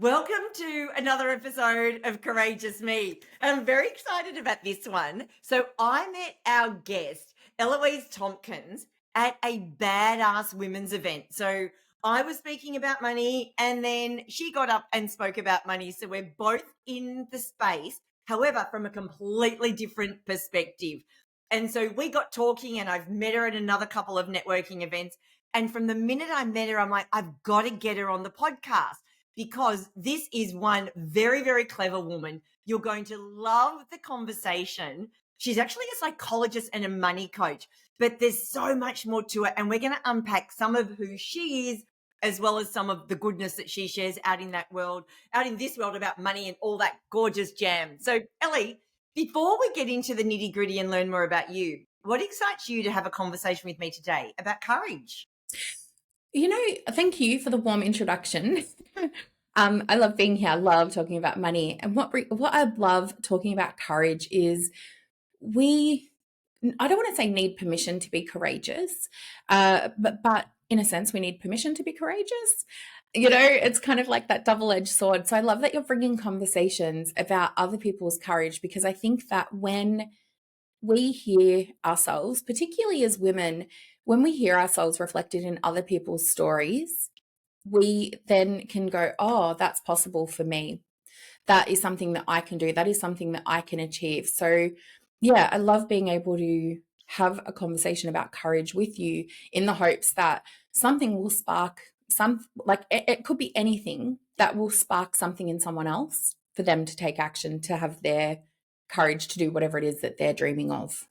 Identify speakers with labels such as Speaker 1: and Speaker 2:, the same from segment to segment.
Speaker 1: Welcome to another episode of Courageous Me. And I'm very excited about this one. So I met our guest, Eloise Tomkins, at a badass women's event. So I was speaking about money and then she got up and spoke about money. So we're both in the space, however, from a completely different perspective. And so we got talking and I've met her at another couple of networking events. And from the minute I met her, I'm like, I've got to get her on the podcast because this is one very, very clever woman. You're going to love the conversation. She's actually a psychologist and a money coach, but there's so much more to it. And we're going to unpack some of who she is, as well as some of the goodness that she shares out in that world, out in this world about money and all that gorgeous jam. So, Ellie, before we get into the nitty gritty and learn more about you, what excites you to have a conversation with me today about courage?
Speaker 2: Thank you for the warm introduction. I love being here. I love talking about money. And what I love talking about courage is I don't want to say need permission to be courageous, but in a sense, we need permission to be courageous. It's kind of like that double-edged sword. So I love that you're bringing conversations about other people's courage, because I think that when we hear ourselves, particularly as women, when we hear ourselves reflected in other people's stories, we then can go, oh, that's possible for me. That is something that I can do. That is something that I can achieve. So, yeah, I love being able to have a conversation about courage with you in the hopes that something will spark it could be anything that will spark something in someone else for them to take action, to have their courage to do whatever it is that they're dreaming of.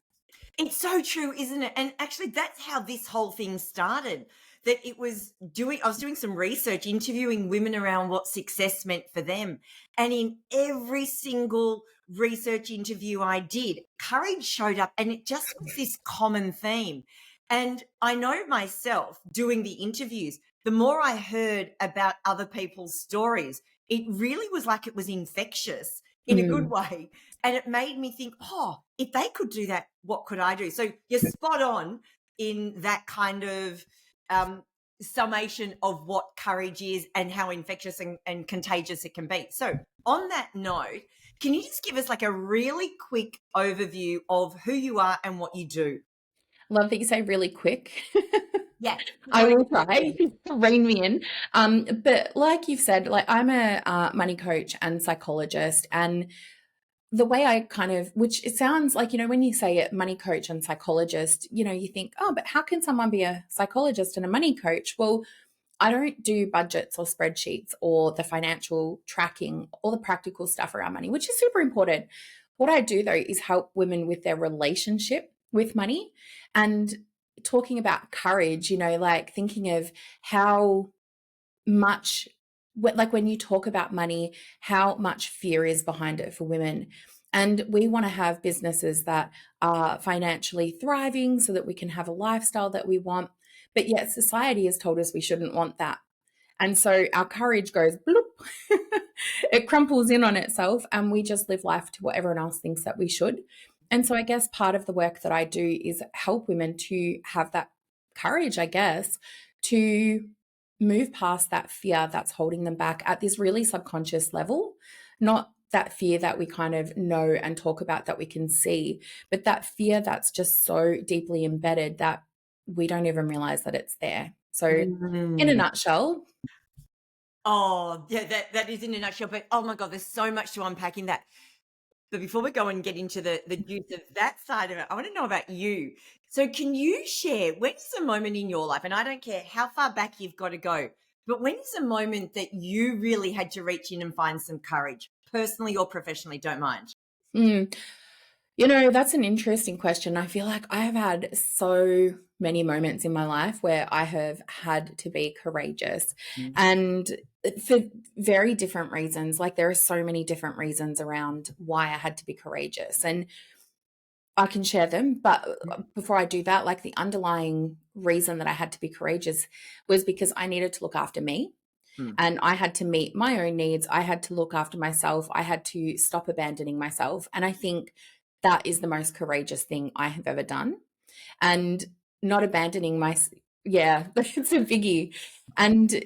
Speaker 1: It's so true, isn't it? And actually, that's how this whole thing started. That I was doing some research, interviewing women around what success meant for them. And in every single research interview I did, courage showed up and it just was this common theme. And I know myself doing the interviews, the more I heard about other people's stories, it really was like it was infectious in a good way. And it made me think, oh, if they could do that, what could I do? So you're spot on in that kind of summation of what courage is and how infectious and contagious it can be. So on that note, can you just give us like a really quick overview of who you are and what you do?
Speaker 2: Love that you say really quick.
Speaker 1: Yeah.
Speaker 2: I will try. Rein me in. But like you've said, like I'm a money coach and psychologist, and the way I which it sounds like, when you say it, money coach and psychologist, you think, oh, but how can someone be a psychologist and a money coach? Well, I don't do budgets or spreadsheets or the financial tracking, all the practical stuff around money, which is super important. What I do, though, is help women with their relationship with money and talking about courage, like thinking of how much, like when you talk about money, how much fear is behind it for women. And we want to have businesses that are financially thriving so that we can have a lifestyle that we want. But yet society has told us we shouldn't want that. And so our courage goes bloop, it crumples in on itself, and we just live life to what everyone else thinks that we should. And so I guess part of the work that I do is help women to have that courage, I guess, to move past that fear that's holding them back at this really subconscious level, not that fear that we kind of know and talk about that we can see, but that fear that's just so deeply embedded that we don't even realize that it's there. So in a nutshell.
Speaker 1: Oh, yeah, that is in a nutshell. But oh my God, there's so much to unpack in that. But before we go and get into the juice of that side of it, I want to know about you. So can you share, when is a moment in your life, and I don't care how far back you've got to go, but when is a moment that you really had to reach in and find some courage, personally or professionally, don't mind?
Speaker 2: That's an interesting question. I feel like I have had so many moments in my life where I have had to be courageous, and for very different reasons. Like there are so many different reasons around why I had to be courageous, and I can share them. But before I do that, like the underlying reason that I had to be courageous was because I needed to look after me. And I had to meet my own needs. I had to look after myself. I had to stop abandoning myself. And I think that is the most courageous thing I have ever done. And not abandoning yeah, it's a biggie. And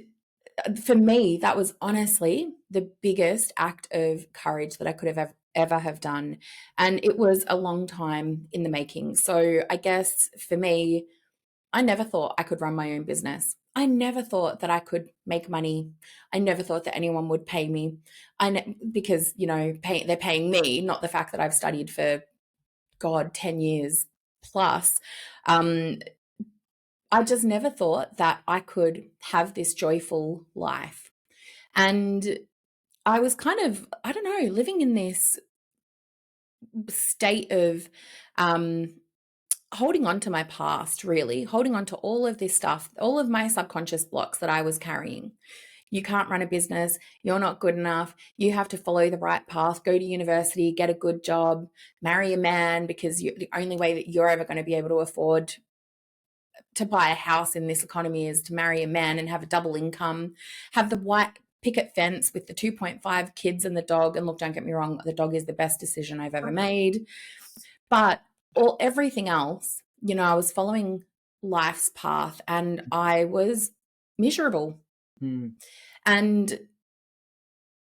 Speaker 2: for me, that was honestly the biggest act of courage that I could have ever have done. And it was a long time in the making. So I guess for me, I never thought I could run my own business. I never thought that I could make money. I never thought that anyone would pay me. Because, they're paying me, not the fact that I've studied for, God, 10 years plus. I just never thought that I could have this joyful life. And I was kind of, I don't know, living in this state of holding on to my past, really, holding on to all of this stuff, all of my subconscious blocks that I was carrying. You can't run a business. You're not good enough. You have to follow the right path, go to university, get a good job, marry a man, because the only way that you're ever going to be able to afford to buy a house in this economy is to marry a man and have a double income, have the white picket fence with the 2.5 kids and the dog. And look, don't get me wrong, the dog is the best decision I've ever made. But everything else, I was following life's path and I was miserable. And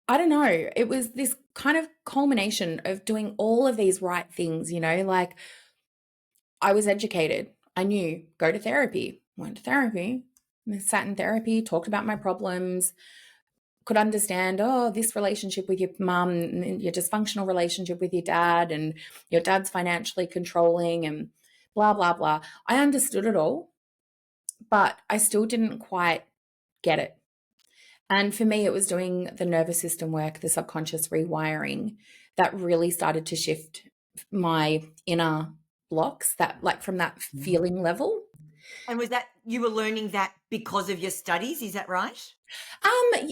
Speaker 2: I don't know, it was this kind of culmination of doing all of these right things, like I was educated. I knew, go to therapy, went to therapy, sat in therapy, talked about my problems, could understand, this relationship with your mum and your dysfunctional relationship with your dad and your dad's financially controlling and blah, blah, blah. I understood it all, but I still didn't quite get it. And for me, it was doing the nervous system work, the subconscious rewiring, that really started to shift my inner blocks, that like from that feeling level.
Speaker 1: And was that you were learning that because of your studies? Is that right?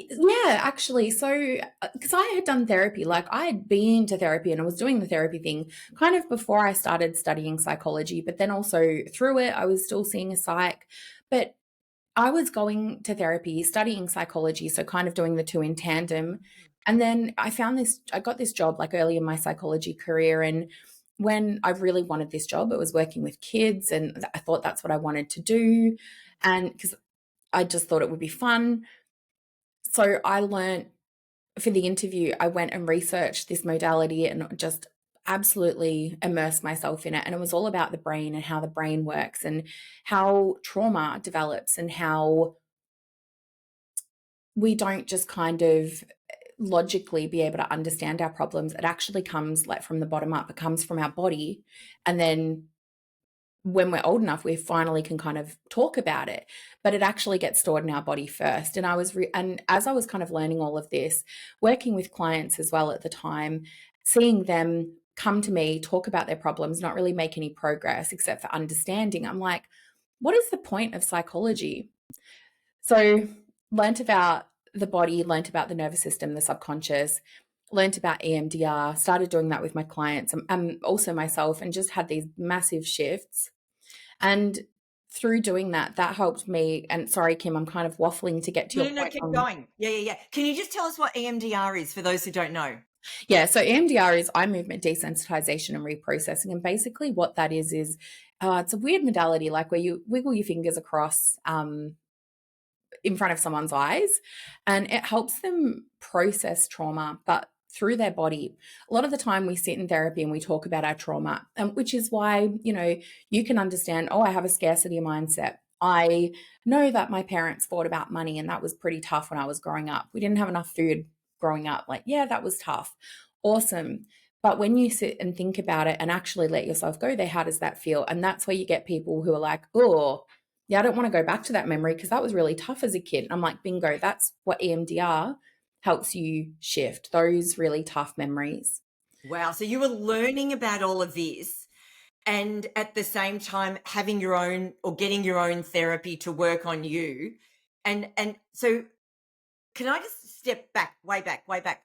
Speaker 2: Yeah, actually. So, because I had done therapy, like I had been to therapy and I was doing the therapy thing kind of before I started studying psychology, but then also through it, I was still seeing a psych. But I was going to therapy, studying psychology, so kind of doing the two in tandem. And then I got this job like early in my psychology career. And when I really wanted this job, it was working with kids. And I thought that's what I wanted to do. And because I just thought it would be fun. So I learned for the interview, I went and researched this modality and just absolutely immersed myself in it. And it was all about the brain and how the brain works and how trauma develops and how we don't just kind of logically be able to understand our problems. It actually comes like from the bottom up. It comes from our body. And then when we're old enough, we finally can kind of talk about it, but it actually gets stored in our body first. And and as I was kind of learning all of this, working with clients as well at the time, seeing them come to me, talk about their problems, not really make any progress except for understanding, I'm like, what is the point of psychology? So learnt about the body, learnt about the nervous system, the subconscious, learnt about EMDR, started doing that with my clients and also myself, and just had these massive shifts. And through doing that, that helped me. And sorry, Kim, I'm kind of waffling to get to
Speaker 1: No,
Speaker 2: your
Speaker 1: no, no,
Speaker 2: point
Speaker 1: keep
Speaker 2: on.
Speaker 1: going. Yeah. Can you just tell us what EMDR is for those who don't know?
Speaker 2: Yeah, so EMDR is eye movement desensitization and reprocessing. And basically what that is it's a weird modality, like where you wiggle your fingers across in front of someone's eyes, and it helps them process trauma, but through their body. A lot of the time we sit in therapy and we talk about our trauma, which is why, you can understand, I have a scarcity mindset. I know that my parents fought about money and that was pretty tough when I was growing up. We didn't have enough food growing up. Like, yeah, that was tough. Awesome. But when you sit and think about it and actually let yourself go there, how does that feel? And that's where you get people who are like, oh, yeah, I don't want to go back to that memory because that was really tough as a kid. And I'm like, bingo, that's what EMDR helps you shift, those really tough memories.
Speaker 1: Wow. So you were learning about all of this and at the same time having your own or getting your own therapy to work on you. And so can I just step back, way back, way back?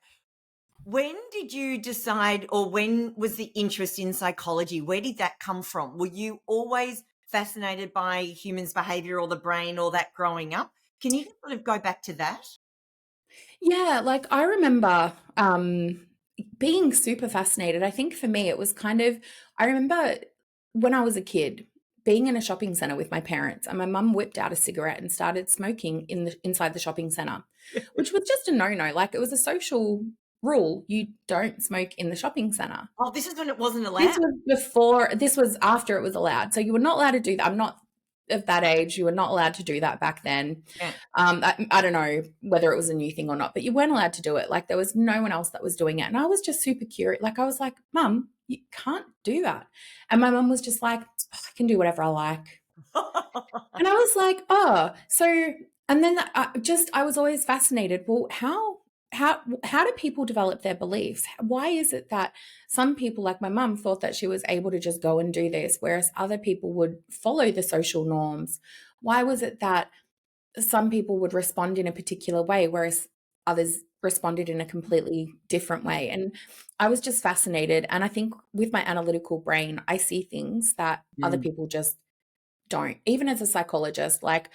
Speaker 1: When did you decide, or when was the interest in psychology? Where did that come from? Were you always fascinated by humans' behavior or the brain or that growing up? Can you just sort of go back to that?
Speaker 2: Yeah, like I remember being super fascinated. I think for me, it was kind of, I remember when I was a kid, being in a shopping center with my parents, and my mum whipped out a cigarette and started smoking inside the shopping center, which was just a no-no. Like, it was a social rule. You don't smoke in the shopping center.
Speaker 1: Oh, this is when it wasn't allowed.
Speaker 2: This was after it was allowed. So you were not allowed to do that. I'm not of that age. You were not allowed to do that back then.
Speaker 1: Yeah.
Speaker 2: I don't know whether it was a new thing or not, but you weren't allowed to do it. Like, there was no one else that was doing it. And I was just super curious. Like, I was like, Mum, you can't do that. And my mum was just like, "Oh, I can do whatever I like." And I was like, oh, so, and then I was always fascinated. Well, how do people develop their beliefs? Why is it that some people, like my mum, thought that she was able to just go and do this, whereas other people would follow the social norms? Why was it that some people would respond in a particular way, whereas others responded in a completely different way? And I was just fascinated. And I think with my analytical brain, I see things that other people just don't. Even as a psychologist, like,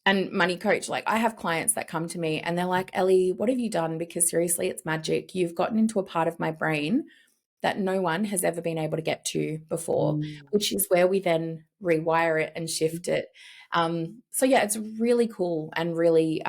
Speaker 2: and money coach, like, I have clients that come to me and they're like, Ellie, what have you done? Because seriously, it's magic. You've gotten into a part of my brain that no one has ever been able to get to before, which is where we then rewire it and shift it. So yeah, it's really cool and really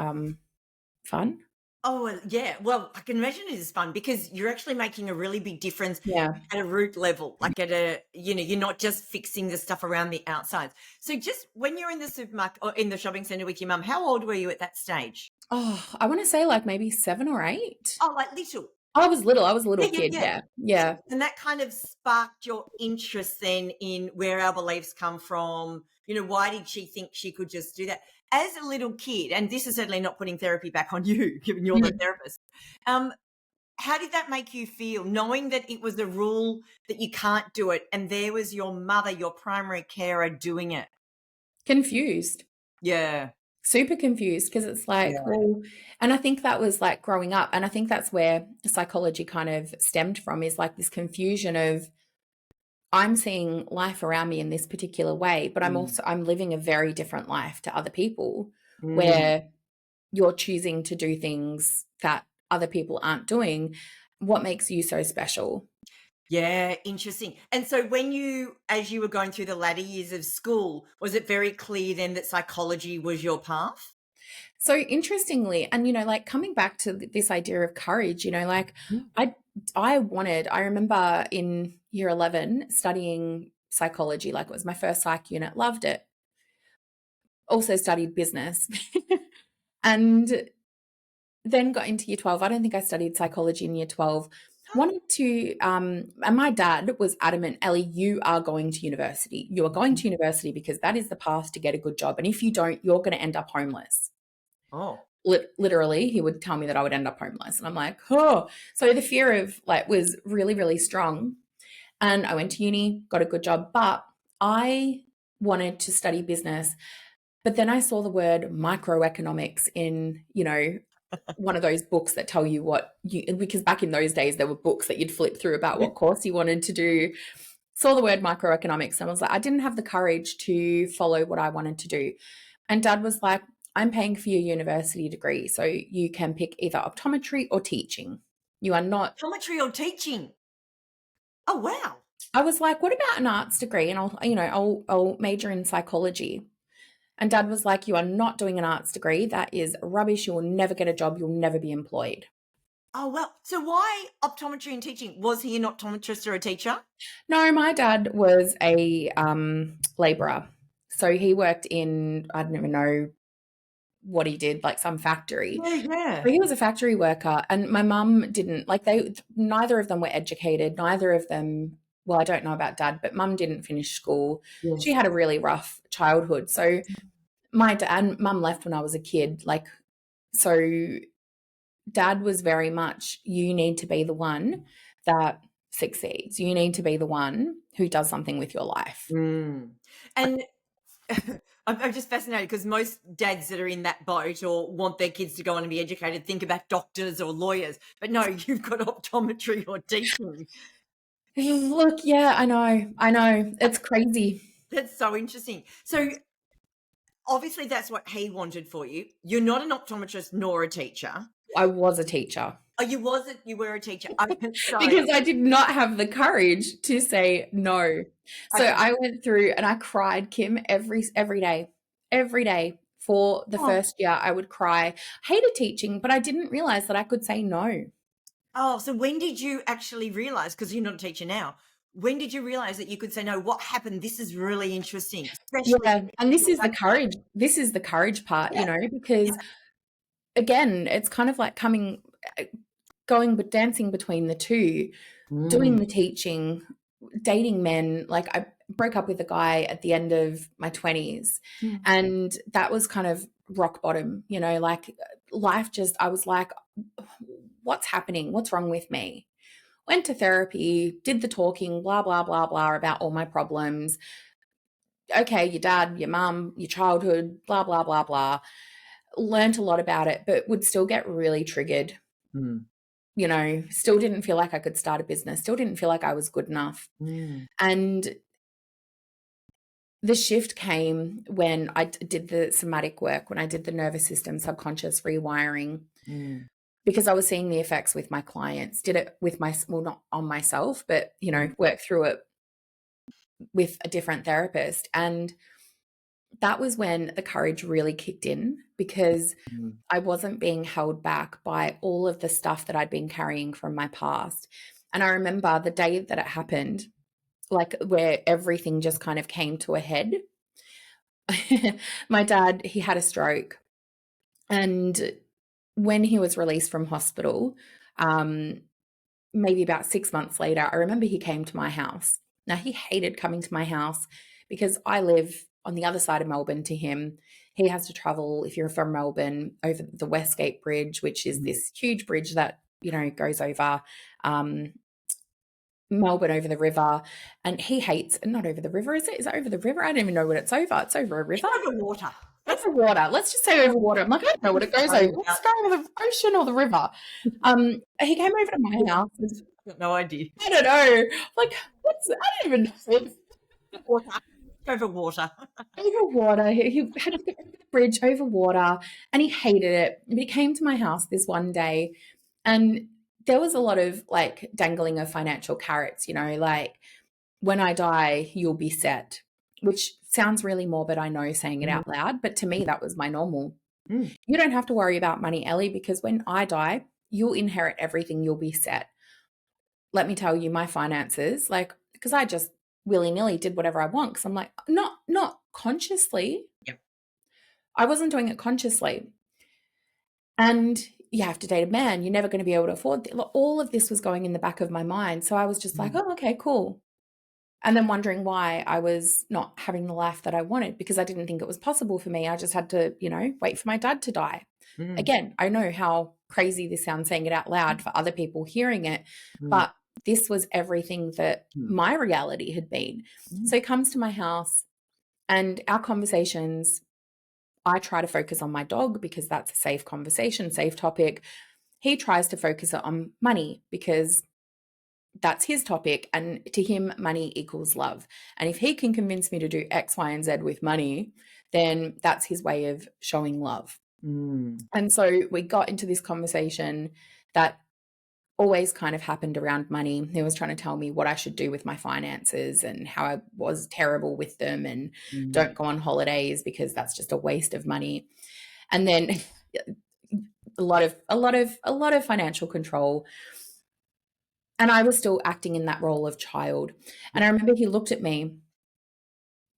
Speaker 2: fun.
Speaker 1: Oh, yeah. Well, I can imagine it is fun because you're actually making a really big difference
Speaker 2: Yeah.
Speaker 1: at a root level. Like, you're not just fixing the stuff around the outside. So just when you're in the supermarket or in the shopping center with your mum, how old were you at that stage?
Speaker 2: Oh, I want to say like maybe 7 or 8.
Speaker 1: Oh, like little.
Speaker 2: I was little. I was a little
Speaker 1: Yeah,
Speaker 2: kid.
Speaker 1: yeah.
Speaker 2: Yeah.
Speaker 1: And that kind of sparked your interest then in where our beliefs come from. Why did she think she could just do that? As a little kid, and this is certainly not putting therapy back on you, given you're the therapist, how did that make you feel, knowing that it was a rule that you can't do it, and there was your mother, your primary carer, doing it?
Speaker 2: Confused.
Speaker 1: Yeah.
Speaker 2: Super confused, because it's like,
Speaker 1: Yeah.
Speaker 2: well, and I think that was like growing up, and I think that's where psychology kind of stemmed from, is like this confusion of, I'm seeing life around me in this particular way, but I'm living a very different life to other people, where you're choosing to do things that other people aren't doing. What makes you so special?
Speaker 1: Yeah, interesting. And so as you were going through the latter years of school, was it very clear then that psychology was your path?
Speaker 2: So interestingly, and like coming back to this idea of courage, like I remember in year 11 studying psychology, like it was my first psych unit, loved it. Also studied business. And then got into year 12. I don't think I studied psychology in year 12. Wanted to, and my dad was adamant, Ellie, you are going to university. You are going to university because that is the path to get a good job. And if you don't, you're going to end up homeless.
Speaker 1: Oh.
Speaker 2: Literally, he would tell me that I would end up homeless. And I'm like, oh. So the fear of like was really, really strong. And I went to uni, got a good job, but I wanted to study business. But then I saw the word microeconomics in, one of those books that tell you because back in those days, there were books that you'd flip through about what course you wanted to do. Saw the word microeconomics and I was like, I didn't have the courage to follow what I wanted to do. And Dad was like, I'm paying for your university degree, so you can pick either optometry or teaching. You are not
Speaker 1: Optometry or teaching. Oh, wow.
Speaker 2: I was like, what about an arts degree? And I'll major in psychology. And Dad was like, you are not doing an arts degree. That is rubbish. You will never get a job. You'll never be employed.
Speaker 1: Oh, well. So why optometry and teaching? Was he an optometrist or a teacher?
Speaker 2: No, my dad was a labourer. So he worked in, I don't even know what he did, like some factory.
Speaker 1: Yeah.
Speaker 2: But he was a factory worker, and my mum didn't, neither of them were educated. Neither of them, well, I don't know about Dad, but Mum didn't finish school.
Speaker 1: Yes.
Speaker 2: She had a really rough childhood. So my dad and Mum left when I was a kid. So Dad was very much, you need to be the one that succeeds. You need to be the one who does something with your life.
Speaker 1: And I'm just fascinated because most dads that are in that boat or want their kids to go on and be educated think about doctors or lawyers. But no, you've got optometry or teaching.
Speaker 2: Look, yeah, I know. It's crazy.
Speaker 1: That's so interesting. So obviously that's what he wanted for you. You're not an optometrist nor a teacher.
Speaker 2: I was a teacher.
Speaker 1: Oh, you were a teacher. Okay, sorry.
Speaker 2: because I did not have the courage to say no. So
Speaker 1: Okay.
Speaker 2: I went through and I cried, Kim, every day. Every day for the
Speaker 1: Oh,
Speaker 2: first year, I would cry. Hated teaching, but I didn't realize that I could say no.
Speaker 1: so when did you actually realize, because you're not a teacher now, when did you realize that you could say no? What happened? This is really interesting, especially
Speaker 2: Yeah, and this
Speaker 1: your
Speaker 2: is the
Speaker 1: background.
Speaker 2: courage. This is the courage part,
Speaker 1: Yeah,
Speaker 2: because
Speaker 1: yeah.
Speaker 2: again, it's kind of like going but dancing between the two, doing
Speaker 1: Mm,
Speaker 2: the teaching, dating men. Like I broke up with a guy at the end of my 20s,
Speaker 1: mm,
Speaker 2: and that was kind of rock bottom, like life just, I was like, what's happening? What's wrong with me? Went to therapy, did the talking, blah, blah, blah, blah, about all my problems. Okay, your dad, your mum, your childhood, blah, blah, blah, blah. Learned a lot about it, but would still get really triggered.
Speaker 1: mm,
Speaker 2: Still didn't feel like I could start a business, still didn't feel like I was good enough.
Speaker 1: mm,
Speaker 2: And the shift came when I did the somatic work, when I did the nervous system subconscious rewiring,
Speaker 1: mm,
Speaker 2: because I was seeing the effects with my clients, did it with well, not on myself, but,
Speaker 1: mm,
Speaker 2: work through it with a different therapist. And that was when the courage really kicked in, because
Speaker 1: mm,
Speaker 2: I wasn't being held back by all of the stuff that I'd been carrying from my past. And I remember the day that it happened, like where everything just kind of came to a head. My dad, he had a stroke. And when he was released from hospital, maybe about 6 months later, I remember he came to my house. Now, he hated coming to my house because I live on the other side of Melbourne to him. He has to travel, if you're from Melbourne, over the Westgate Bridge, which is
Speaker 1: mm.
Speaker 2: this huge bridge that, goes over um, Melbourne over the river. And he hates, not over the river, is it? Is it over the river? I don't even know what it's over. It's over a
Speaker 1: It's
Speaker 2: river.
Speaker 1: over water.
Speaker 2: Over water. Let's just say over water. I'm like, I don't know what it goes over. Let's go over the ocean or the river. He came over to my house.
Speaker 1: Got no idea.
Speaker 2: I don't know. Like, I don't even know.
Speaker 1: Water. Over water.
Speaker 2: Over water. He had to go over the bridge over water, and he hated it. But he came to my house this one day, and there was a lot of like dangling of financial carrots, like, when I die, you'll be set, which sounds really morbid, I know, saying it
Speaker 1: Mm,
Speaker 2: out loud, but to me, that was my normal.
Speaker 1: mm,
Speaker 2: You don't have to worry about money, Ellie, because when I die, you'll inherit everything, you'll be set. Let me tell you, my finances, like, because I just willy-nilly did whatever I want, because I'm like, not consciously.
Speaker 1: yep.
Speaker 2: I wasn't doing it consciously. And you have to date a man. You're never going to be able to afford all of this was going in the back of my mind. So I was just like,
Speaker 1: Mm,
Speaker 2: oh, okay, cool. And then wondering why I was not having the life that I wanted, because I didn't think it was possible for me. I just had to, wait for my dad to die.
Speaker 1: mm,
Speaker 2: Again, I know how crazy this sounds saying it out loud for other people hearing it,
Speaker 1: mm,
Speaker 2: but this was everything that
Speaker 1: mm,
Speaker 2: my reality had been.
Speaker 1: mm,
Speaker 2: So he comes to my house, and our conversations, I try to focus on my dog because that's a safe conversation, safe topic. He tries to focus on money because that's his topic. And to him, money equals love. And if he can convince me to do X, Y, and Z with money, then that's his way of showing love.
Speaker 1: mm,
Speaker 2: And so we got into this conversation that always kind of happened around money. He was trying to tell me what I should do with my finances and how I was terrible with them, and
Speaker 1: mm,
Speaker 2: don't go on holidays because that's just a waste of money. And then a lot of financial control. And I was still acting in that role of child. And I remember he looked at me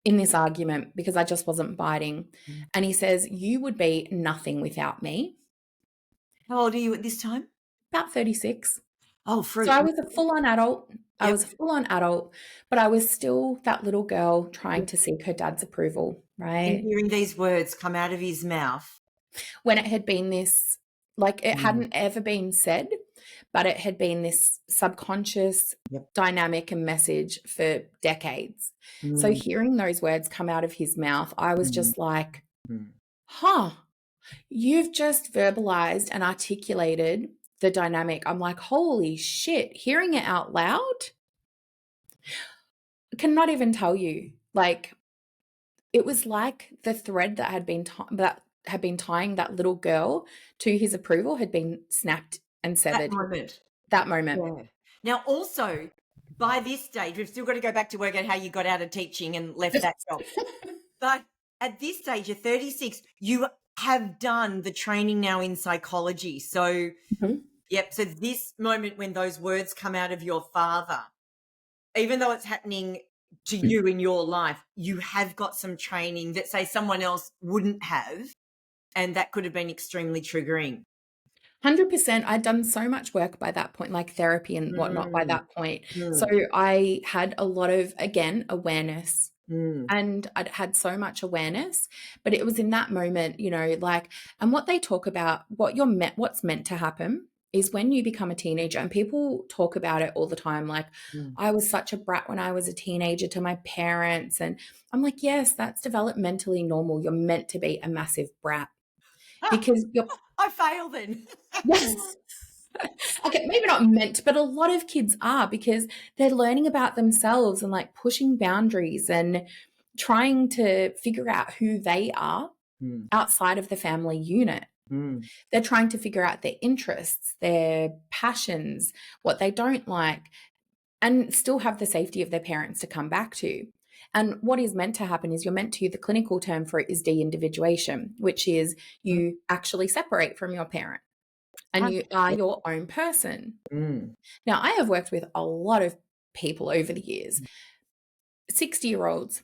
Speaker 2: in this argument because I just wasn't biting.
Speaker 1: mm.
Speaker 2: And he says, "You would be nothing without me."
Speaker 1: How old are you at this time?
Speaker 2: About 36.
Speaker 1: Oh,
Speaker 2: So
Speaker 1: fruit.
Speaker 2: I was a full-on adult. I
Speaker 1: Yep.
Speaker 2: was a full-on adult, but I was still that little girl trying to seek her dad's approval,
Speaker 1: And
Speaker 2: right?
Speaker 1: hearing these words come out of his mouth.
Speaker 2: When it had been this, like, it
Speaker 1: Mm,
Speaker 2: hadn't ever been said, but it had been this subconscious
Speaker 1: yep.
Speaker 2: dynamic and message for decades. So
Speaker 1: Mm,
Speaker 2: hearing those words come out of his mouth, I was
Speaker 1: mm,
Speaker 2: just like,
Speaker 1: mm,
Speaker 2: huh, you've just verbalized and articulated the dynamic. I'm like, holy shit, hearing it out loud, I cannot even tell you. Like, it was like the thread that had been tying that little girl to his approval had been snapped and
Speaker 1: That
Speaker 2: severed
Speaker 1: moment.
Speaker 2: that moment.
Speaker 1: Yeah. Now, also, by this stage, we've still got to go back to work out how you got out of teaching and left that job. But at this stage, you're 36, you have done the training now in psychology. So,
Speaker 2: Mhm.
Speaker 1: yep. So this moment when those words come out of your father, even though it's happening to you in your life, you have got some training that, say, someone else wouldn't have. And that could have been extremely triggering.
Speaker 2: 100%. I'd done so much work by that point, like therapy and whatnot by
Speaker 1: Mm,
Speaker 2: that point. So
Speaker 1: mm,
Speaker 2: I had a lot of, again, awareness.
Speaker 1: mm.
Speaker 2: And I'd had so much awareness, but it was in that moment, you know, like, and what they talk about, what's meant to happen is when you become a teenager, and people talk about it all the time, like,
Speaker 1: Mm.
Speaker 2: I was such a brat when I was a teenager to my parents. And I'm like, yes, that's developmentally normal. You're meant to be a massive brat
Speaker 1: Ah,
Speaker 2: because you're,
Speaker 1: I failed then.
Speaker 2: yes. Okay, maybe not meant, but a lot of kids are because they're learning about themselves and like pushing boundaries and trying to figure out who they are
Speaker 1: Mm,
Speaker 2: outside of the family unit.
Speaker 1: mm.
Speaker 2: They're trying to figure out their interests, their passions, what they don't like, and still have the safety of their parents to come back to. And what is meant to happen is the clinical term for it is de-individuation, which is you actually separate from your parent and
Speaker 1: Ah,
Speaker 2: you are
Speaker 1: yeah.
Speaker 2: your own person.
Speaker 1: Mm,
Speaker 2: Now, I have worked with a lot of people over the years, 60-year-olds,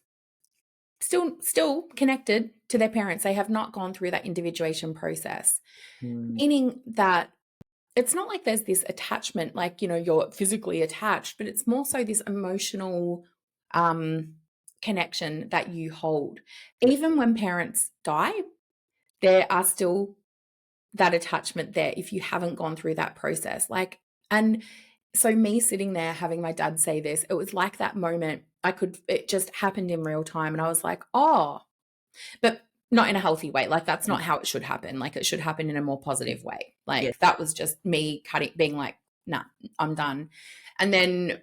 Speaker 2: still connected to their parents. They have not gone through that individuation process,
Speaker 1: mm.
Speaker 2: meaning that it's not like there's this attachment, like, you know, you're physically attached, but it's more so this emotional connection that you hold. Even when parents die, there are still that attachment there if you haven't gone through that process. Like, and so me sitting there having my dad say this, it was like that moment it just happened in real time. And I was like, oh, but not in a healthy way. Like, that's not how it should happen. Like, it should happen in a more positive way.
Speaker 1: Yes.
Speaker 2: Like, that was just me being like, nah, I'm done. And then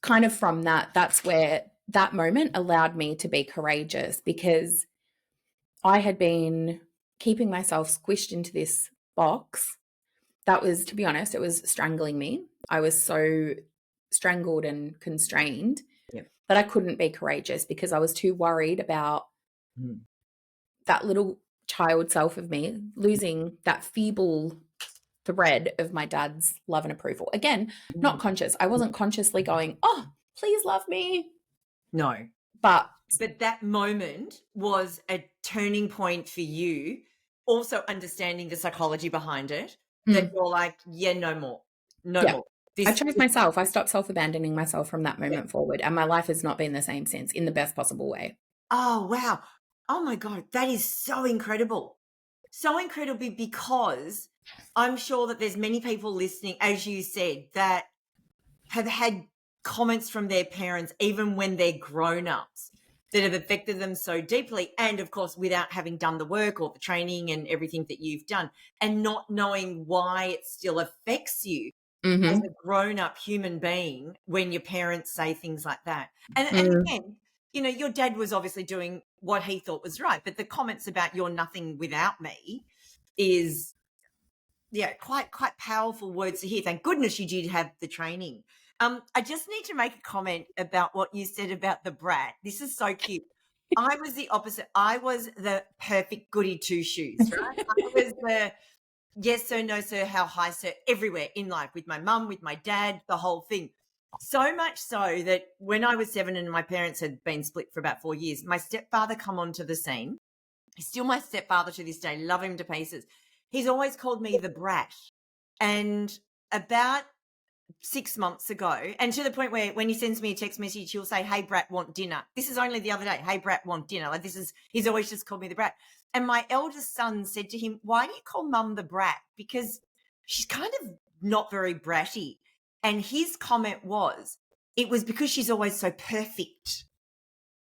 Speaker 2: kind of from that, that's where that moment allowed me to be courageous, because I had been keeping myself squished into this box that was, to be honest, it was strangling me. I was so strangled and constrained
Speaker 1: Yeah.
Speaker 2: that I couldn't be courageous because I was too worried about
Speaker 1: Mm.
Speaker 2: that little child self of me losing that feeble thread of my dad's love and approval. Again, not
Speaker 1: Mm.
Speaker 2: conscious. I wasn't consciously going, oh, please love me.
Speaker 1: No.
Speaker 2: But
Speaker 1: But that moment was a turning point for you, also understanding the psychology behind it, that
Speaker 2: mm,
Speaker 1: you're like, yeah, no more. No
Speaker 2: yeah,
Speaker 1: more.
Speaker 2: I
Speaker 1: This
Speaker 2: chose myself. I stopped self-abandoning myself from that
Speaker 1: yeah.
Speaker 2: moment forward. And my life has not been the same since, in the best possible way.
Speaker 1: Oh, wow. Oh my God. That is so incredible. So incredible because I'm sure that there's many people listening, as you said, that have had comments from their parents, even when they're grown-ups, that have affected them so deeply. And of course, without having done the work or the training and everything that you've done, and not knowing why it still affects you as
Speaker 2: Mm-hmm.
Speaker 1: a grown-up human being when your parents say things like that. And
Speaker 2: Mm.
Speaker 1: again, you know, your dad was obviously doing what he thought was right, but the comments about "you're nothing without me" is, yeah, quite powerful words to hear. Thank goodness you did have the training. I just need to make a comment about what you said about the brat. This is so cute. I was the opposite. I was the perfect goody two shoes, right? I was the yes sir, no sir, how high sir, everywhere in life, with my mum, with my dad, the whole thing. So much so that when I was 7 and my parents had been split for about 4 years, my stepfather come onto the scene. He's still my stepfather to this day, love him to pieces. He's always called me the brat. And about 6 months ago, and to the point where when he sends me a text message, he'll say, "Hey, brat, want dinner?" This is only the other day. "Hey, brat, want dinner?" Like, he's always just called me the brat. And my eldest son said to him, "Why do you call mum the brat? Because she's kind of not very bratty." And his comment was, it was because she's always so perfect.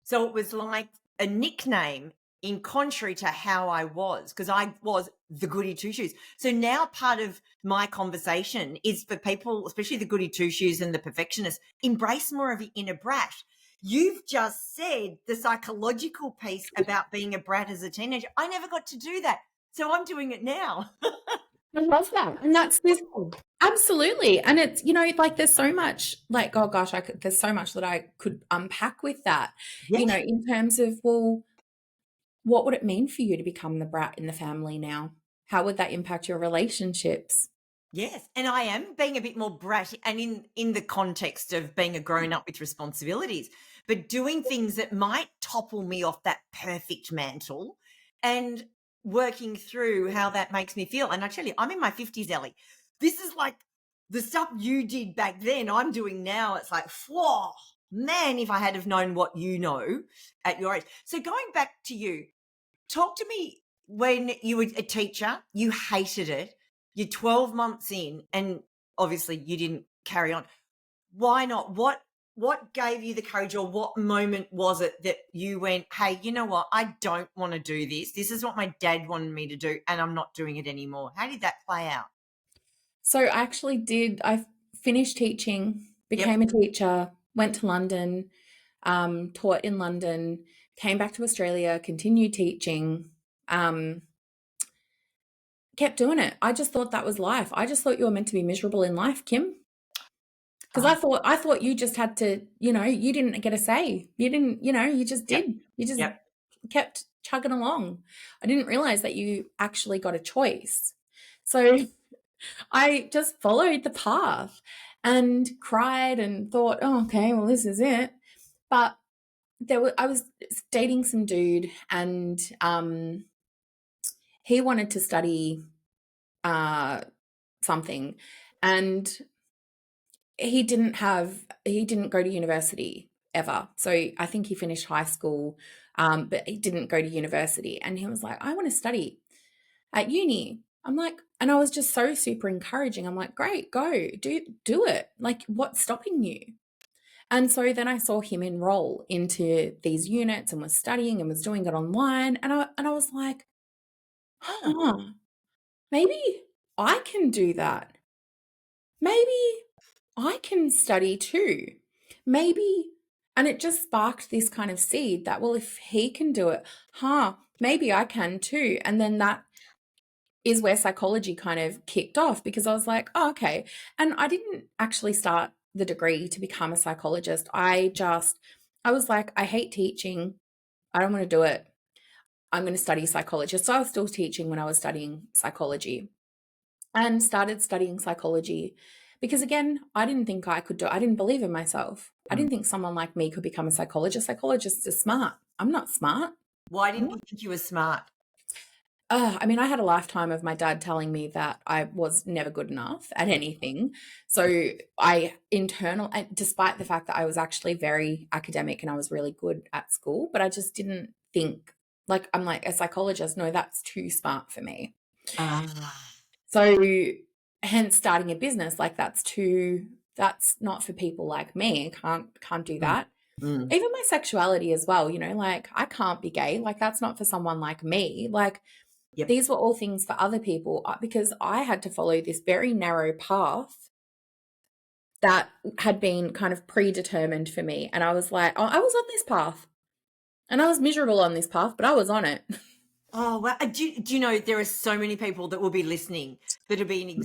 Speaker 1: So it was like a nickname in contrary to how I was, because I was the goody two shoes. So now part of my conversation is for people, especially the goody two shoes and the perfectionists, embrace more of your inner brat. You've just said the psychological piece about being a brat as a teenager. I never got to do that. So I'm doing it now.
Speaker 2: love that. And that's this absolutely. And it's, like there's so much like, oh gosh, there's so much that I could unpack with that,
Speaker 1: Yeah.
Speaker 2: in terms of, well, what would it mean for you to become the brat in the family now? How would that impact your relationships?
Speaker 1: Yes, and I am being a bit more bratty, and in the context of being a grown up with responsibilities, but doing things that might topple me off that perfect mantle, and working through how that makes me feel. And I tell you, I'm in my 50s, Ellie. This is like the stuff you did back then. I'm doing now. It's like, whoa, man! If I had have known what you know at your age. So going back to you, talk to me when you were a teacher. You hated it. You're 12 months in, and obviously you didn't carry on. Why not? What gave you the courage, or what moment was it that you went, hey, you know what? I don't want to do this. This is what my dad wanted me to do, and I'm not doing it anymore. How did that play out?
Speaker 2: So I actually did. I finished teaching,
Speaker 1: Yep.
Speaker 2: became a teacher, went to London, taught in London, came back to Australia, continued teaching, kept doing it. I just thought that was life. I just thought you were meant to be miserable in life, Kim. Because
Speaker 1: Oh,
Speaker 2: I thought you just had to, you didn't get a say. You didn't, you just
Speaker 1: yep.
Speaker 2: did. You just
Speaker 1: Yep.
Speaker 2: kept chugging along. I didn't realize that you actually got a choice. So I just followed the path and cried and thought, oh, okay, well, this is it. But I was dating some dude, and he wanted to study something, and he didn't go to university ever. So I think he finished high school, but he didn't go to university. And he was like, I want to study at uni. I'm like, and I was just so super encouraging. I'm like, great, go do it. Like, what's stopping you? And so then I saw him enroll into these units and was studying and was doing it online. And I was like,
Speaker 1: Oh,
Speaker 2: huh, maybe I can do that. Maybe I can study too. Maybe, and it just sparked this kind of seed that, well, if he can do it, maybe I can too. And then that is where psychology kind of kicked off, because I was like, oh, okay. And I didn't actually start the degree to become a psychologist. I was like, I hate teaching. I don't want to do it. I'm going to study psychology. So I was still teaching when I was studying psychology, and started studying psychology because, again, I didn't think I could do it. I didn't believe in myself. I
Speaker 1: mm.
Speaker 2: didn't think someone like me could become a psychologist. Psychologists are smart. I'm not smart.
Speaker 1: Why didn't you think you were smart?
Speaker 2: I mean, I had a lifetime of my dad telling me that I was never good enough at anything. So despite the fact that I was actually very academic and I was really good at school, but I just didn't think, like, I'm like, a psychologist, no, that's too smart for me.
Speaker 1: Ah.
Speaker 2: So hence starting a business, like, that's not for people like me. Can't do
Speaker 1: Mm,
Speaker 2: that.
Speaker 1: mm.
Speaker 2: Even my sexuality as well, like, I can't be gay. Like, that's not for someone like me. Like,
Speaker 1: Yep.
Speaker 2: these were all things for other people, because I had to follow this very narrow path that had been kind of predetermined for me. And I was like, oh, I was on this path, and I was miserable on this path, but I was on it.
Speaker 1: Oh, well, do you know there are so many people that will be listening that are being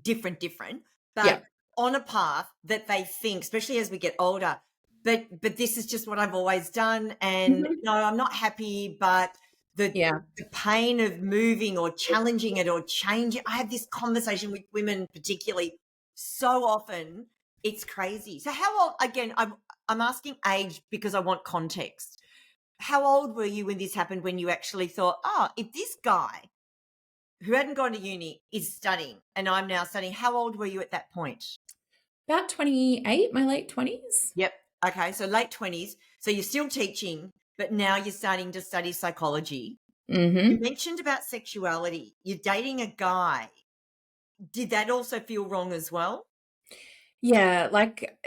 Speaker 1: different,
Speaker 2: Yeah.
Speaker 1: but on a path that they think, especially as we get older, but this is just what I've always done, and
Speaker 2: Mhm.
Speaker 1: no, I'm not happy, but the
Speaker 2: Yeah.
Speaker 1: the pain of moving or challenging it or changing. I have this conversation with women, particularly, so often. It's crazy. So how old? Again, I'm asking age because I want context. How old were you when this happened, when you actually thought, oh, if this guy who hadn't gone to uni is studying and I'm now studying, how old were you at that point?
Speaker 2: About 28, my late 20s.
Speaker 1: Yep. Okay. So late 20s. So you're still teaching, but now you're starting to study psychology. You
Speaker 2: Mm-hmm.
Speaker 1: mentioned about sexuality. You're dating a guy. Did that also feel wrong as well?
Speaker 2: Yeah, like,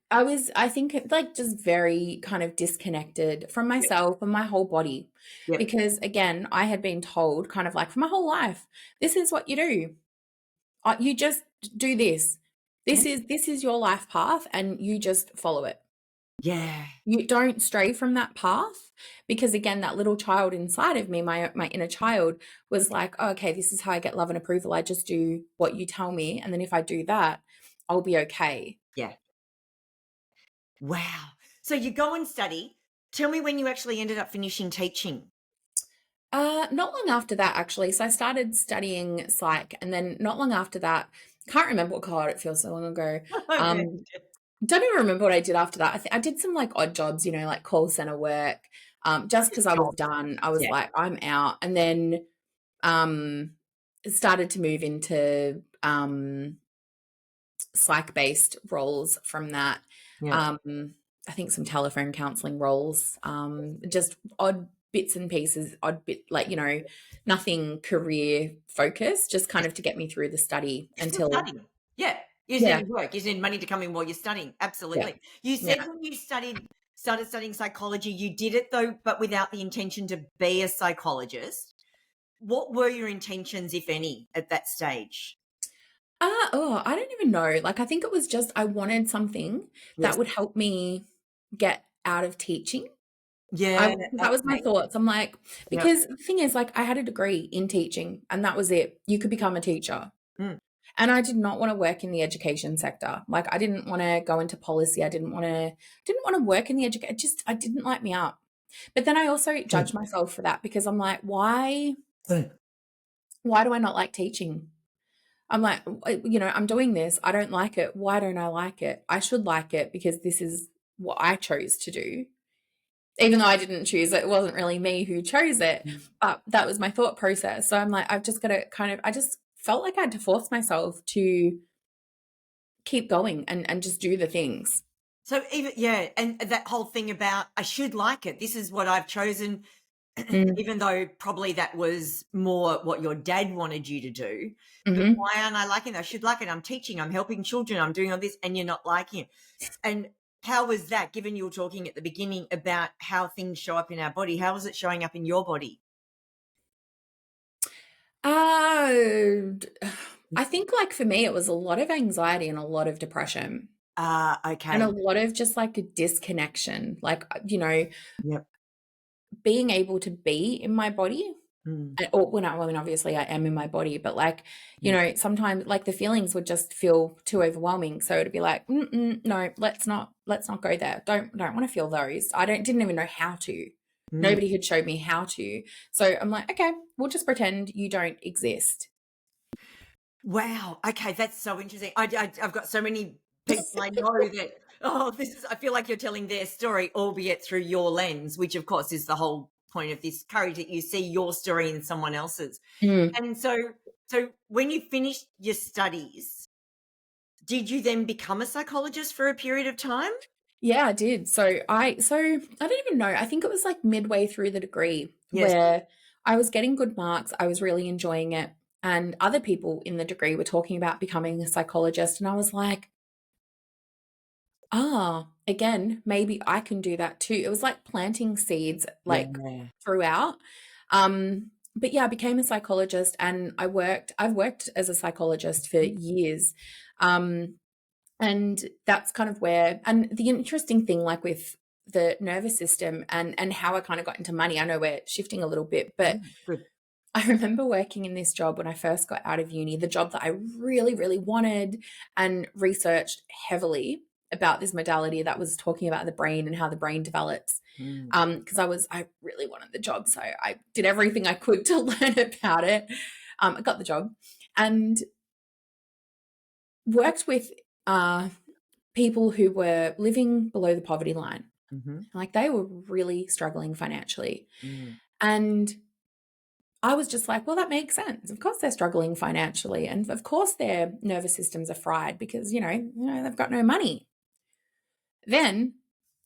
Speaker 2: I think, like, just very kind of disconnected from
Speaker 1: Yep.
Speaker 2: myself and my whole body,
Speaker 1: Yep.
Speaker 2: because, again, I had been told kind of like for my whole life, this is what you do. You just do this.
Speaker 1: Yeah.
Speaker 2: This is your life path, and you just follow it.
Speaker 1: Yeah.
Speaker 2: You don't stray from that path because, again, that little child inside of me, my inner child, was like, "Oh, okay, this is how I get love and approval. I just do what you tell me, and then if I do that, I'll be okay."
Speaker 1: Yeah. Wow. So you go and study. Tell me when you actually ended up finishing teaching.
Speaker 2: Not long after that, actually. So I started studying psych, and then not long after that, can't remember what God, it feels so long ago.
Speaker 1: I bet.
Speaker 2: Um, don't even remember what I did after that. I did some like odd jobs, like call center work. Just because
Speaker 1: Just
Speaker 2: I was
Speaker 1: jobs.
Speaker 2: done, I was
Speaker 1: Yeah.
Speaker 2: like, I'm out, and then um, started to move into psych-based roles from that.
Speaker 1: Yeah.
Speaker 2: Um, I think some telephone counseling roles, just odd bits and pieces, odd bit like, nothing career focused, just kind of to get me through the study
Speaker 1: You're still
Speaker 2: until
Speaker 1: studying. Yeah. You just
Speaker 2: yeah,
Speaker 1: need work. You just need money to come in while you're studying.
Speaker 2: yeah,
Speaker 1: Absolutely. You
Speaker 2: yeah.
Speaker 1: said when you started studying psychology, you did it though, but without the intention to be a psychologist. What were your intentions, if any, at that stage?
Speaker 2: I don't even know. Like, I think it was just I wanted something
Speaker 1: Yes.
Speaker 2: that would help me get out of teaching.
Speaker 1: Yeah.
Speaker 2: That was my
Speaker 1: Okay.
Speaker 2: thoughts. I'm like,
Speaker 1: Yep.
Speaker 2: because the thing is, like, I had a degree in teaching and that was it. You could become a teacher.
Speaker 1: Mm.
Speaker 2: And I did not want to work in the education sector. Like, I didn't want to go into policy. I didn't want to work in the education. I didn't light me up. But then I also
Speaker 1: Mm.
Speaker 2: judge myself for that because I'm like, why
Speaker 1: Mm.
Speaker 2: why do I not like teaching? I'm like, I'm doing this. I don't like it. Why don't I like it? I should like it because this is what I chose to do. Even though I didn't choose it, it wasn't really me who chose it,
Speaker 1: Mm.
Speaker 2: but that was my thought process. So I'm like, I've just got to I just felt like I had to force myself to keep going and just do the things.
Speaker 1: So even yeah, and that whole thing about I should like it. This is what I've chosen,
Speaker 2: Mm,
Speaker 1: even though probably that was more what your dad wanted you to do. But
Speaker 2: mhm.
Speaker 1: why aren't I liking it? I should like it. I'm teaching, I'm helping children, I'm doing all this, and you're not liking it. And how was that, given you were talking at the beginning about how things show up in our body? How was it showing up in your body?
Speaker 2: D I think, like, for me, it was a lot of anxiety and a lot of depression
Speaker 1: Ah,
Speaker 2: and a
Speaker 1: okay.
Speaker 2: lot of just, like, a disconnection, like,
Speaker 1: Yep.
Speaker 2: being able to be in my body.
Speaker 1: Mm,
Speaker 2: Or when I mean, obviously I am in my body, but like,
Speaker 1: yeah.
Speaker 2: sometimes like the feelings would just feel too overwhelming. So it'd be like, no, let's not go there. Don't want to feel those. Didn't even know how to.
Speaker 1: Mm.
Speaker 2: Nobody had showed me how to. So I'm like, okay, we'll just pretend you don't exist.
Speaker 1: Wow. Okay, that's so interesting. I've got so many people I know that, oh, this is, I feel like you're telling their story, albeit through your lens, which of course is the whole point of this courage, that you see your story in someone else's.
Speaker 2: Mm.
Speaker 1: And so when you finished your studies, did you then become a psychologist for a period of time?
Speaker 2: Yeah, I did. So I don't even know. I think it was like midway through the degree
Speaker 1: Yes.
Speaker 2: where I was getting good marks. I was really enjoying it. And other people in the degree were talking about becoming a psychologist. And I was like, again, maybe I can do that too. It was like planting seeds like
Speaker 1: Yeah.
Speaker 2: throughout. But yeah, I became a psychologist and I've worked as a psychologist for years. Um, and that's kind of where, and the interesting thing, like with the nervous system and how I kind of got into money, I know we're shifting a little bit, but
Speaker 1: Good.
Speaker 2: I remember working in this job when I first got out of uni, the job that I really, really wanted and researched heavily about this modality that was talking about the brain and how the brain develops.
Speaker 1: Mm.
Speaker 2: Because I really wanted the job, so I did everything I could to learn about it. I got the job and worked with people who were living below the poverty line.
Speaker 1: Mhm.
Speaker 2: Like they were really struggling financially.
Speaker 1: Mm.
Speaker 2: And I was just like, well, that makes sense. Of course they're struggling financially. And of course their nervous systems are fried because, they've got no money. Then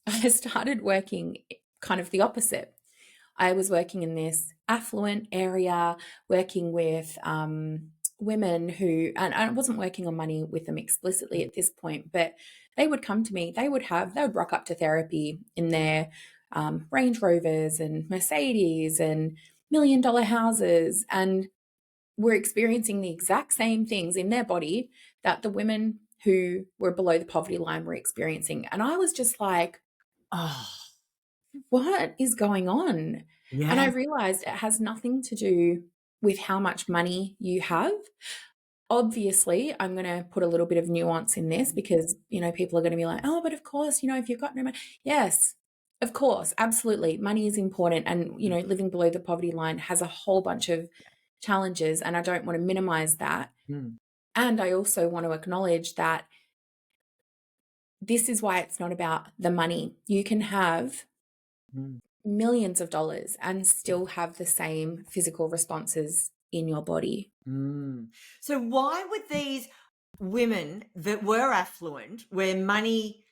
Speaker 2: I started working kind of the opposite. I was working in this affluent area, working with women who, and I wasn't working on money with them explicitly at this point, but they would come to me. They would rock up to therapy in their Range Rovers and Mercedes and $1 million houses, and were experiencing the exact same things in their body that the women who were below the poverty line were experiencing. And I was just like,
Speaker 1: Oh,
Speaker 2: What is going on? And
Speaker 1: yeah.
Speaker 2: I realized it has nothing to do with how much money you have. Obviously, I'm going to put a little bit of nuance in this because, people are going to be like, oh, but of course, if you've got no money. Yes, of course, absolutely. Money is important. And, living below the poverty line has a whole bunch of challenges. And I don't want to minimize that.
Speaker 1: Mm,
Speaker 2: And I also want to acknowledge that this is why it's not about the money. You can have
Speaker 1: mm,
Speaker 2: millions of dollars and still have the same physical responses in your body.
Speaker 1: mm. So why would these women that were affluent, where money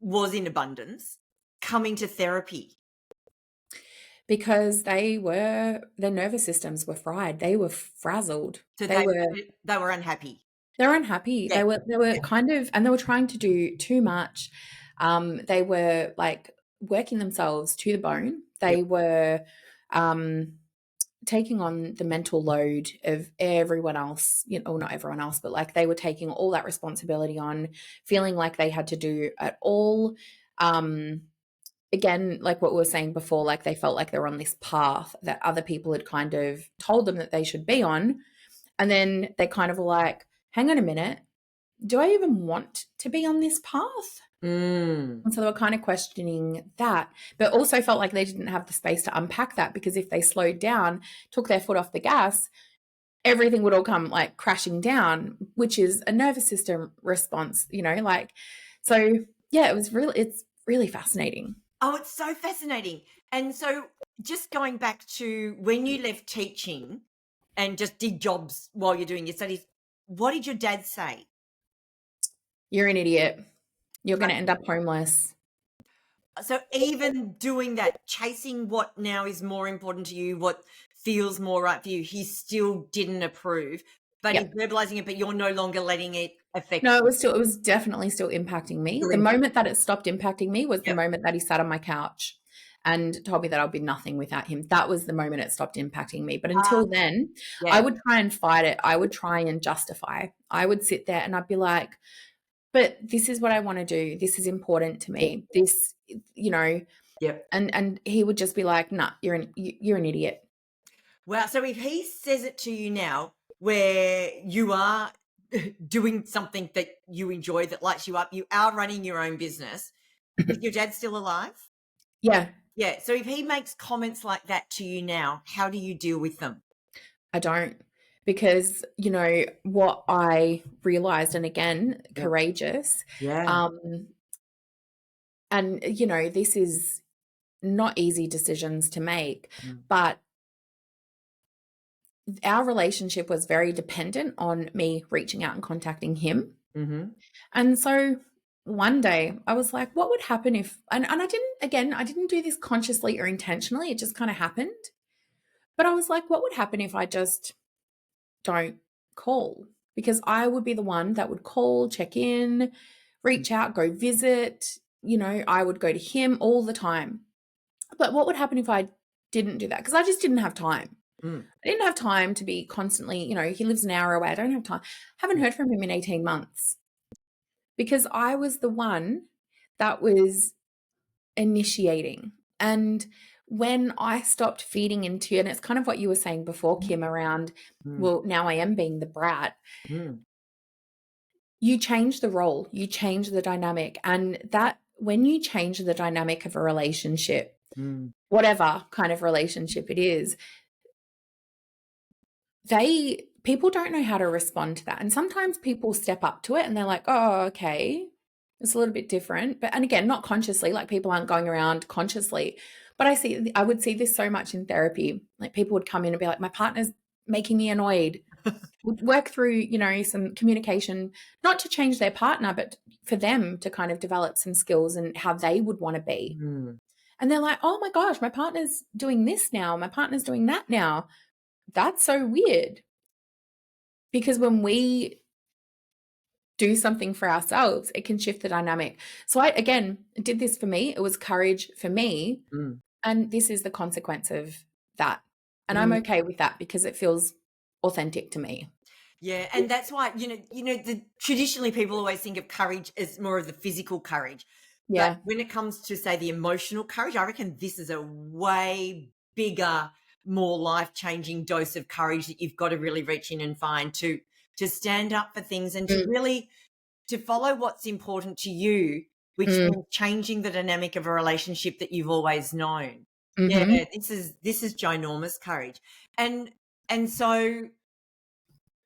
Speaker 1: was in abundance, coming to therapy?
Speaker 2: Because their nervous systems were fried. They were frazzled.
Speaker 1: So
Speaker 2: They were
Speaker 1: they were unhappy.
Speaker 2: unhappy.
Speaker 1: Yeah.
Speaker 2: They were
Speaker 1: Yeah.
Speaker 2: kind of, and they were trying to do too much. They were like working themselves to the bone.
Speaker 1: Yep.
Speaker 2: They were taking on the mental load of everyone else, or not everyone else, but like they were taking all that responsibility on, feeling like they had to do it all. Again, like what we were saying before, like they felt like they were on this path that other people had kind of told them that they should be on. And then they kind of were like, hang on a minute, do I even want to be on this path?
Speaker 1: Mm.
Speaker 2: And so they were kind of questioning that, but also felt like they didn't have the space to unpack that because if they slowed down, took their foot off the gas, everything would all come like crashing down, which is a nervous system response, like, so yeah, it's really fascinating.
Speaker 1: Oh, it's so fascinating. And so just going back to when you left teaching and just did jobs while you're doing your studies, what did your dad say?
Speaker 2: You're an idiot. You're going to end up homeless.
Speaker 1: So even doing that, chasing what now is more important to you, what feels more right for you, he still didn't approve, but he's
Speaker 2: Yep.
Speaker 1: verbalizing it, but you're no longer letting it affect
Speaker 2: No, it was definitely still impacting me.
Speaker 1: your
Speaker 2: The
Speaker 1: impact.
Speaker 2: moment that it stopped impacting me was the
Speaker 1: Yep.
Speaker 2: moment that he sat on my couch and told me that I'll be nothing without him. That was the moment it stopped impacting me. But
Speaker 1: Ah,
Speaker 2: until then, I
Speaker 1: yeah.
Speaker 2: would try and fight it. I would try and justify. I would sit there and I'd be like, but this is what I want to do. This is important to me. This,
Speaker 1: Yep.
Speaker 2: and he would just be like, nah, you're an idiot.
Speaker 1: Wow. So if he says it to you now, where you are doing something that you enjoy, that lights you up, you are running your own business, is your dad still alive?
Speaker 2: Yeah,
Speaker 1: Yeah. So if he makes comments like that to you now, how do you deal with them?
Speaker 2: I don't. Because, what I realized, and again,
Speaker 1: Yeah.
Speaker 2: courageous,
Speaker 1: Yeah.
Speaker 2: and, this is not easy decisions to make,
Speaker 1: Mm.
Speaker 2: but our relationship was very dependent on me reaching out and contacting him.
Speaker 1: Mm-hmm.
Speaker 2: And so one day I was like, what would happen if, and I didn't do this consciously or intentionally, it just kind of happened. But I was like, what would happen if I just don't call? Because I would be the one that would call, check in, reach out, go visit. I would go to him all the time. But what would happen if I didn't do that? Because I just didn't have time.
Speaker 1: Mm.
Speaker 2: I didn't have time to be constantly, he lives an hour away. I don't have time. Haven't heard from him in 18 months because I was the one that was initiating. And when I stopped feeding into, and it's kind of what you were saying before, Kim, around,
Speaker 1: Mm.
Speaker 2: well, now I am being the brat.
Speaker 1: Mm.
Speaker 2: You change the role, you change the dynamic. And that when you change the dynamic of a relationship,
Speaker 1: Mm.
Speaker 2: whatever kind of relationship it is, people don't know how to respond to that. And sometimes people step up to it and they're like, oh, okay, it's a little bit different. But, and again, not consciously, like people aren't going around consciously. But I would see this so much in therapy. Like people would come in and be like, my partner's making me annoyed. We'd work through, some communication, not to change their partner, but for them to kind of develop some skills and how they would want to be.
Speaker 1: Mm.
Speaker 2: And they're like, oh my gosh, my partner's doing this now. My partner's doing that now. That's so weird. Because when we do something for ourselves, it can shift the dynamic. So I, again, did this for me. It was courage for me.
Speaker 1: Mm.
Speaker 2: And this is the consequence of that. And I'm
Speaker 1: Mm.
Speaker 2: okay with that because it feels authentic to me.
Speaker 1: Yeah, and that's why traditionally people always think of courage as more of the physical courage, But
Speaker 2: Yeah.
Speaker 1: when it comes to, say, the emotional courage, I reckon this is a way bigger, more life-changing dose of courage that you've got to really reach in and find to stand up for things and to
Speaker 2: Mm.
Speaker 1: really to follow what's important to you, which
Speaker 2: Mm.
Speaker 1: means changing the dynamic of a relationship that you've always known. Yeah,
Speaker 2: Mhm.
Speaker 1: this is ginormous courage. And so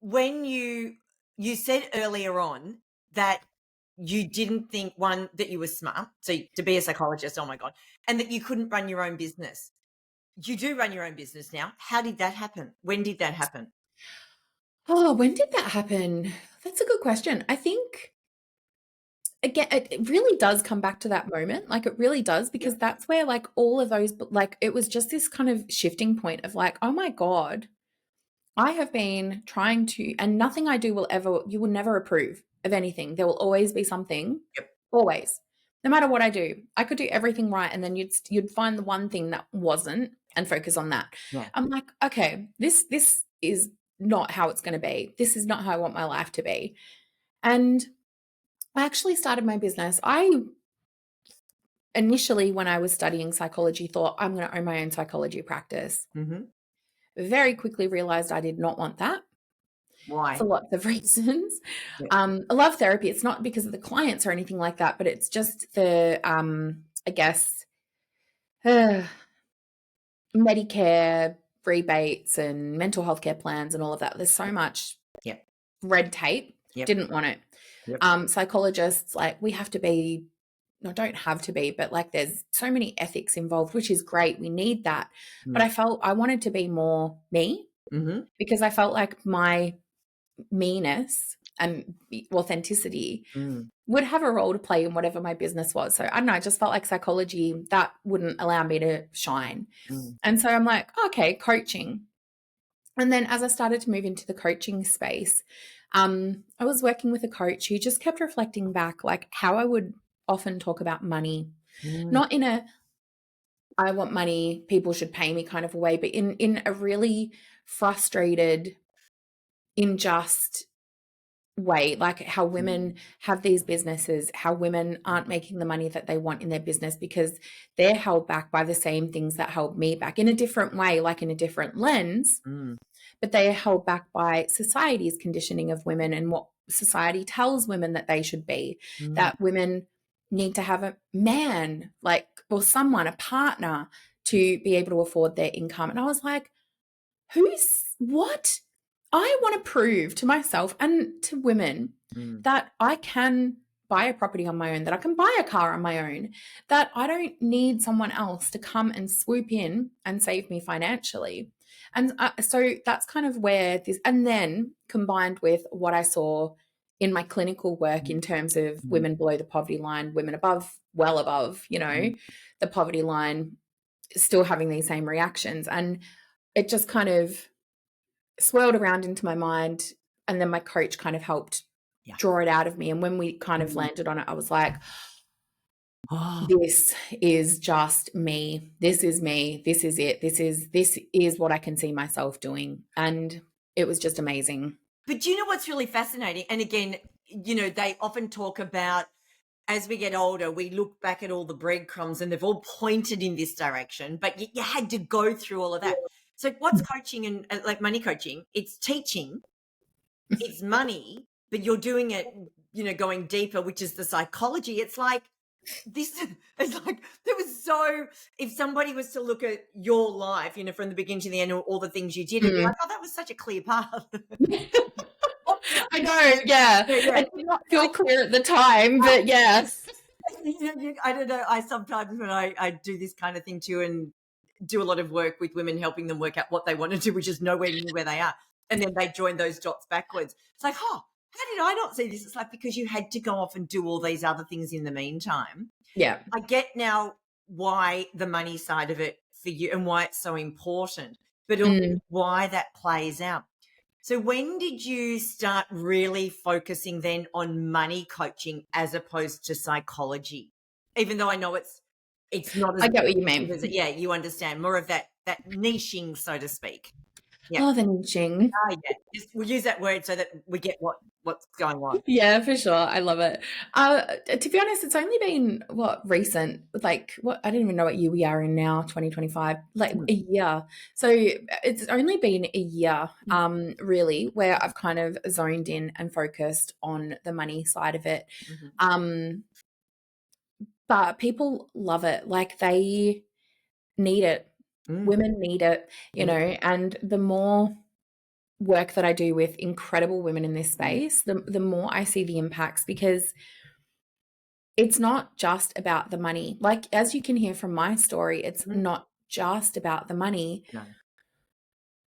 Speaker 1: when you said earlier on that you didn't think, one, that you were smart, so to be a psychologist, oh my God, and that you couldn't run your own business. You do run your own business now. How did that happen? When did that happen?
Speaker 2: Oh, when did that happen? That's a good question. I think, again, it really does come back to that moment. Like, it really does, because
Speaker 1: Yep.
Speaker 2: that's where, like, all of those, like, it was just this kind of shifting point of like, oh my God, I have been trying to, and nothing I do you will never approve of anything. There will always be something,
Speaker 1: Yep.
Speaker 2: always. No matter what I do, I could do everything right, and then you'd find the one thing that wasn't and focus on that.
Speaker 1: Yeah.
Speaker 2: I'm like, okay, this is not how it's going to be. This is not how I want my life to be. And I actually started my business. I initially, when I was studying psychology, thought I'm going to own my own psychology practice.
Speaker 1: Mm-hmm.
Speaker 2: Very quickly realized I did not want that
Speaker 1: Why?
Speaker 2: for lots of reasons.
Speaker 1: Yep.
Speaker 2: I love therapy. It's not because of the clients or anything like that, but it's just the, I guess, Medicare rebates and mental health care plans and all of that. There's so much
Speaker 1: Yep.
Speaker 2: red tape.
Speaker 1: Yep.
Speaker 2: Didn't want it.
Speaker 1: Yep.
Speaker 2: Psychologists, like, we have to be, no, don't have to be, but like, there's so many ethics involved, which is great. We need that. But I felt I wanted to be more me,
Speaker 1: Mm-hmm.
Speaker 2: because I felt like my meanness and authenticity
Speaker 1: Mm.
Speaker 2: would have a role to play in whatever my business was. So I don't know, I just felt like psychology, that wouldn't allow me to shine.
Speaker 1: Mm.
Speaker 2: And so I'm like, okay, coaching. And then as I started to move into the coaching space, I was working with a coach who just kept reflecting back, like, how I would often talk about money,
Speaker 1: Mm.
Speaker 2: not in a I want money, people should pay me kind of a way, but in a really frustrated, unjust way, like how women have these businesses, how women aren't making the money that they want in their business because they're held back by the same things that held me back, in a different way, like in a different lens.
Speaker 1: Mm.
Speaker 2: But they are held back by society's conditioning of women and what society tells women that they should be,
Speaker 1: Mm.
Speaker 2: that women need to have a man, like, or someone, a partner, to be able to afford their income. And I was like, what? I want to prove to myself and to women that I can buy a property on my own, that I can buy a car on my own, that I don't need someone else to come and swoop in and save me financially. And so that's kind of where this, and then combined with what I saw in my clinical work in terms of women below the poverty line, women above, well above, the poverty line, still having these same reactions. And it just kind of swirled around into my mind, and then my coach kind of helped draw it out of me. And when we kind of landed on it, I was like, this is just me. This is me. This is it. This is what I can see myself doing. And it was just amazing.
Speaker 1: But do you know what's really fascinating? And again, they often talk about, as we get older, we look back at all the breadcrumbs and they've all pointed in this direction, but you had to go through all of that. So what's coaching and like money coaching? It's teaching, it's money, but you're doing it, going deeper, which is the psychology. It's like this, it's like there was if somebody was to look at your life, from the beginning to the end, all the things you did, and be like, oh, that was such a clear path.
Speaker 2: I know, yeah. It did not feel clear at the time, but yes.
Speaker 1: I don't know. I sometimes, when I do this kind of thing too, and do a lot of work with women, helping them work out what they want to do, which is nowhere near where they are. And then they join those dots backwards. It's like, how did I not see this? It's like, because you had to go off and do all these other things in the meantime.
Speaker 2: Yeah.
Speaker 1: I get now why the money side of it for you and why it's so important, but also why that plays out. So when did you start really focusing then on money coaching as opposed to psychology? Even though I know it's not as
Speaker 2: I get what you mean.
Speaker 1: yeah, you understand more of that niching, so to speak. Yeah.
Speaker 2: Oh, the niching.
Speaker 1: Oh, yeah. Just we'll use that word so that we get what's going on.
Speaker 2: Yeah, for sure. I love it. To be honest, it's only been recent, like I don't even know what year we are in now, 2025, like
Speaker 1: Mm.
Speaker 2: a year. So it's only been a year, really, where I've kind of zoned in and focused on the money side of it.
Speaker 1: Mhm.
Speaker 2: But people love it. Like they need it.
Speaker 1: Mm.
Speaker 2: Women need it, you
Speaker 1: Yeah.
Speaker 2: know, and the more work that I do with incredible women in this space, the more I see the impacts, because it's not just about the money. Like, as you can hear from my story, it's
Speaker 1: Mhm.
Speaker 2: not just about the money.
Speaker 1: No.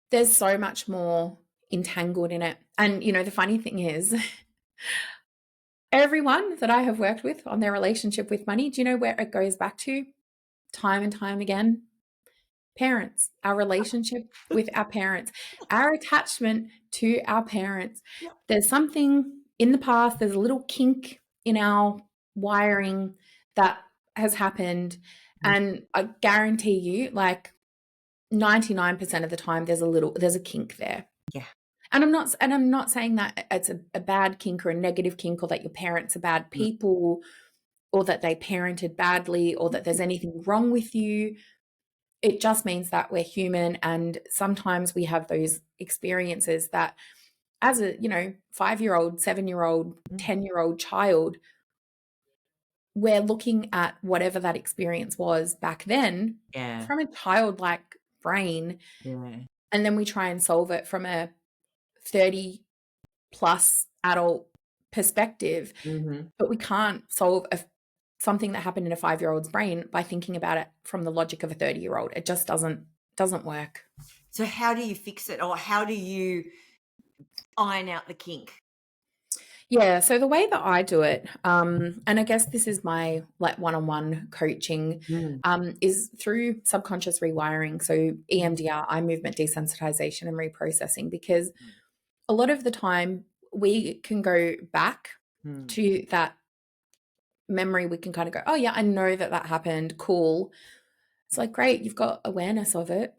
Speaker 2: There's so much more entangled in it. And, you know, the funny thing is, everyone that I have worked with on their relationship with money, do you know where it goes back to? Time and time again? Parents, our relationship with our parents, our attachment to our parents.
Speaker 1: Yeah.
Speaker 2: There's something in the past, there's a little kink in our wiring that has happened. And I guarantee you, like 99% of the time, there's a kink there.
Speaker 1: Yeah.
Speaker 2: And I'm not saying that it's a bad kink or a negative kink, or that your parents are bad people, or that they parented badly, or that there's anything wrong with you. It just means that we're human, and sometimes we have those experiences that, as a, 5-year-old, 7-year-old, 10-year-old child, we're looking at whatever that experience was back then
Speaker 1: Yeah.
Speaker 2: from a childlike brain,
Speaker 1: Yeah.
Speaker 2: and then we try and solve it from a 30 plus adult perspective,
Speaker 1: Mhm.
Speaker 2: but we can't solve something that happened in a 5-year-old's brain by thinking about it from the logic of a 30-year-old. It just doesn't work.
Speaker 1: So how do you fix it, or how do you iron out the kink?
Speaker 2: Yeah, so the way that I do it, and I guess this is my like one-on-one coaching, is through subconscious rewiring. So EMDR, eye movement desensitization and reprocessing, because a lot of the time we can go back to that memory. We can kind of go, oh yeah, I know that happened. Cool. It's like, great, you've got awareness of it,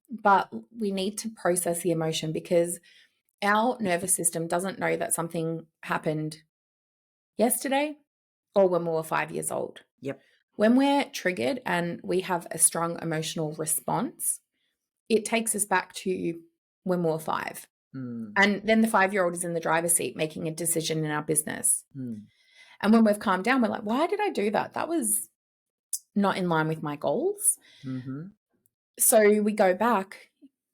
Speaker 2: but we need to process the emotion, because our nervous system doesn't know that something happened yesterday or when we were 5 years old.
Speaker 1: Yep.
Speaker 2: When we're triggered and we have a strong emotional response, it takes us back to when we were 5. And then the 5-year-old is in the driver's seat making a decision in our business. And when we've calmed down, we're like, why did I do that? That was not in line with my goals. So we go back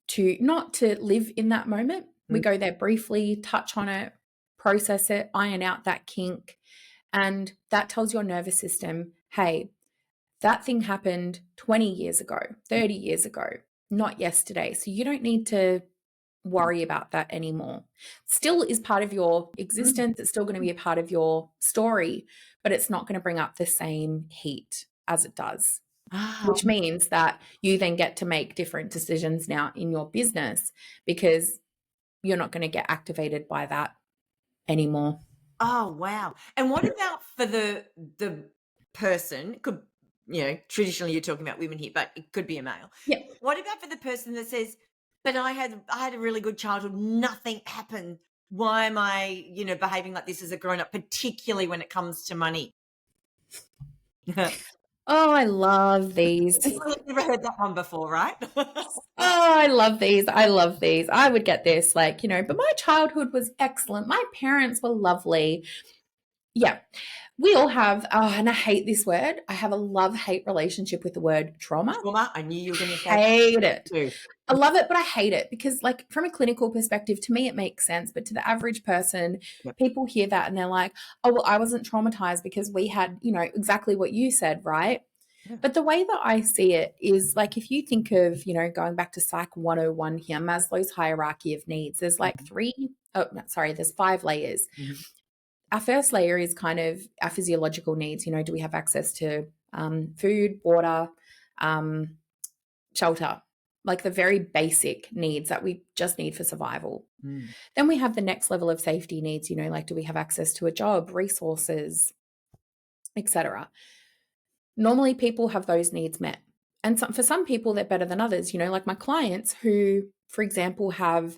Speaker 2: to not to live in that moment. We go there briefly, touch on it, process it, iron out that kink. And that tells your nervous system, hey, that thing happened 20 years ago, 30 years ago, not yesterday. So you don't need to worry about that anymore. Still is part of your existence. It's still going to be a part of your story, but it's not going to bring up the same heat as it does. Which means that you then get to make different decisions now in your business, because you're not going to get activated by that anymore.
Speaker 1: Oh, wow. And what about for the person, could, traditionally you're talking about women here, but it could be a male.
Speaker 2: Yeah.
Speaker 1: What about for the person that says, but I had a really good childhood, nothing happened. Why am I, behaving like this as a grown up, particularly when it comes to money?
Speaker 2: Oh, I love these.
Speaker 1: You've never heard that one before, right?
Speaker 2: Oh, I love these. I love these. I would get this, like, but my childhood was excellent. My parents were lovely. Yeah. We all have, and I hate this word. I have a love-hate relationship with the word trauma.
Speaker 1: Trauma. I knew you were going to say
Speaker 2: Hate it.
Speaker 1: too.
Speaker 2: I love it, but I hate it, because, like, from a clinical perspective, to me, it makes sense. But to the average person, people hear that and they're like, oh, well, I wasn't traumatized because we had, exactly what you said, right?
Speaker 1: Yeah.
Speaker 2: But the way that I see it is, like, if you think of, going back to Psych 101 here, Maslow's hierarchy of needs, there's like there's 5 layers. Our first layer is kind of our physiological needs. Do we have access to food, water, shelter, like the very basic needs that we just need for survival. Then we have the next level of safety needs, like, do we have access to a job, resources, etc. Normally people have those needs met. And for some people, they're better than others. Like my clients who, for example, have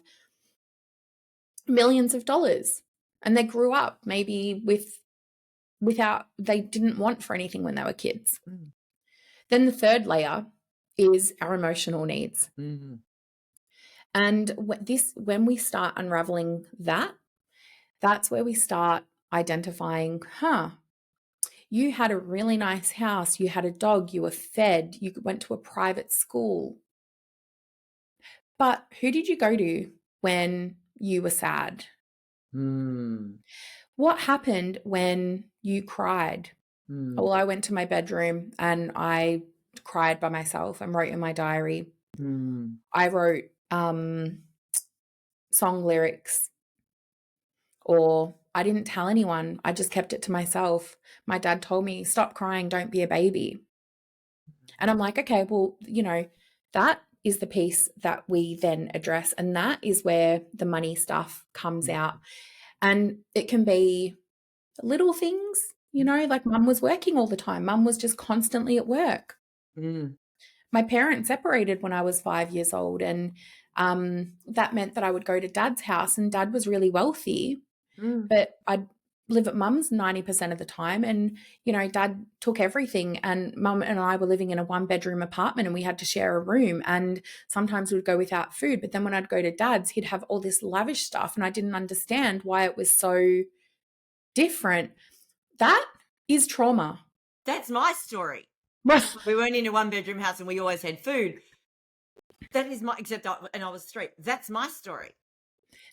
Speaker 2: millions of dollars and they grew up maybe without, they didn't want for anything when they were kids.
Speaker 1: Mm.
Speaker 2: Then the third layer is our emotional needs.
Speaker 1: Mm-hmm.
Speaker 2: And when we start unraveling that, that's where we start identifying, you had a really nice house, you had a dog, you were fed, you went to a private school. But who did you go to when you were sad?
Speaker 1: Mm.
Speaker 2: What happened when you cried?
Speaker 1: Mm.
Speaker 2: Well, I went to my bedroom and I cried by myself and wrote in my diary.
Speaker 1: Mm.
Speaker 2: I wrote song lyrics, or I didn't tell anyone. I just kept it to myself. My dad told me, stop crying, don't be a baby. And I'm like, okay, well, that is the piece that we then address. And that is where the money stuff comes out. And it can be little things, like mum was working all the time. Mum was just constantly at work.
Speaker 1: Mm.
Speaker 2: My parents separated when I was 5 years old. And that meant that I would go to dad's house, and dad was really wealthy,
Speaker 1: Mm.
Speaker 2: but I'd live at mum's 90% of the time. And, dad took everything, and mum and I were living in a 1-bedroom apartment and we had to share a room, and sometimes we'd go without food. But then when I'd go to dad's, he'd have all this lavish stuff and I didn't understand why it was so different. That is trauma.
Speaker 1: That's my story. We weren't in a 1-bedroom house and we always had food. That is and I was 3. That's my story.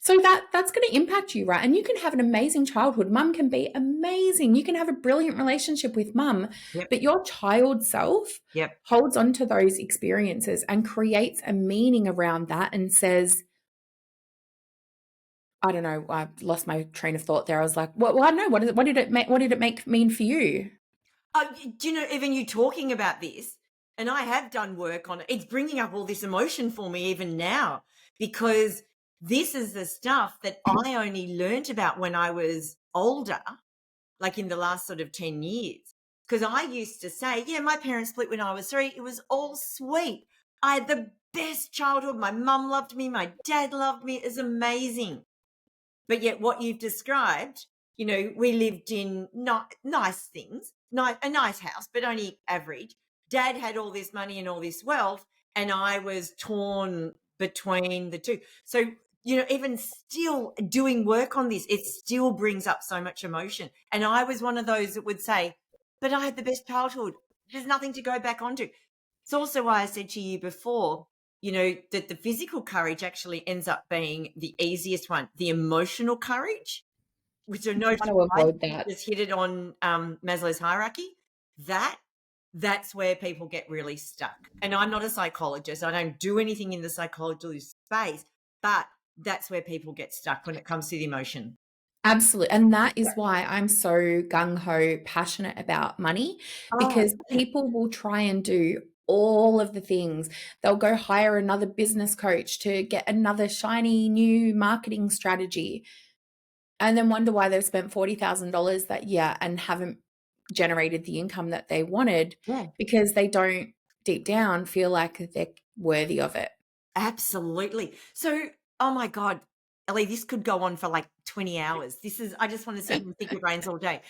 Speaker 2: So that's going to impact you, right? And you can have an amazing childhood. Mum can be amazing. You can have a brilliant relationship with mum,
Speaker 1: Yep.
Speaker 2: but your child self holds on to those experiences and creates a meaning around that and says, I don't know, I lost my train of thought there. I was like, well, I don't know. What did it mean for you?
Speaker 1: Do you know, even you talking about this, and I have done work on it, it's bringing up all this emotion for me even now, because this is the stuff that I only learnt about when I was older, like in the last sort of 10 years. Because I used to say, yeah, my parents split when I was 3. It was all sweet. I had the best childhood. My mum loved me. My dad loved me. It was amazing. But yet what you've described, we lived in nice things, a nice house, but only average. Dad had all this money and all this wealth, and I was torn between the two. So, even still doing work on this, it still brings up so much emotion. And I was one of those that would say, but I had the best childhood. There's nothing to go back onto. It's also why I said to you before, that the physical courage actually ends up being the easiest one. The emotional courage, which are no
Speaker 2: To avoid that.
Speaker 1: just hit it on Maslow's hierarchy. That's where people get really stuck. And I'm not a psychologist. I don't do anything in the psychology space, but that's where people get stuck when it comes to the emotion.
Speaker 2: Absolutely. And that is why I'm so gung-ho passionate about money, because people will try and do all of the things. They'll go hire another business coach to get another shiny new marketing strategy, and then wonder why they've spent $40,000 that year and haven't generated the income that they wanted, because they don't deep down feel like they're worthy of it.
Speaker 1: Absolutely. So, oh my God, Ellie, this could go on for like 20 hours. I just want to sit and think your brains all day.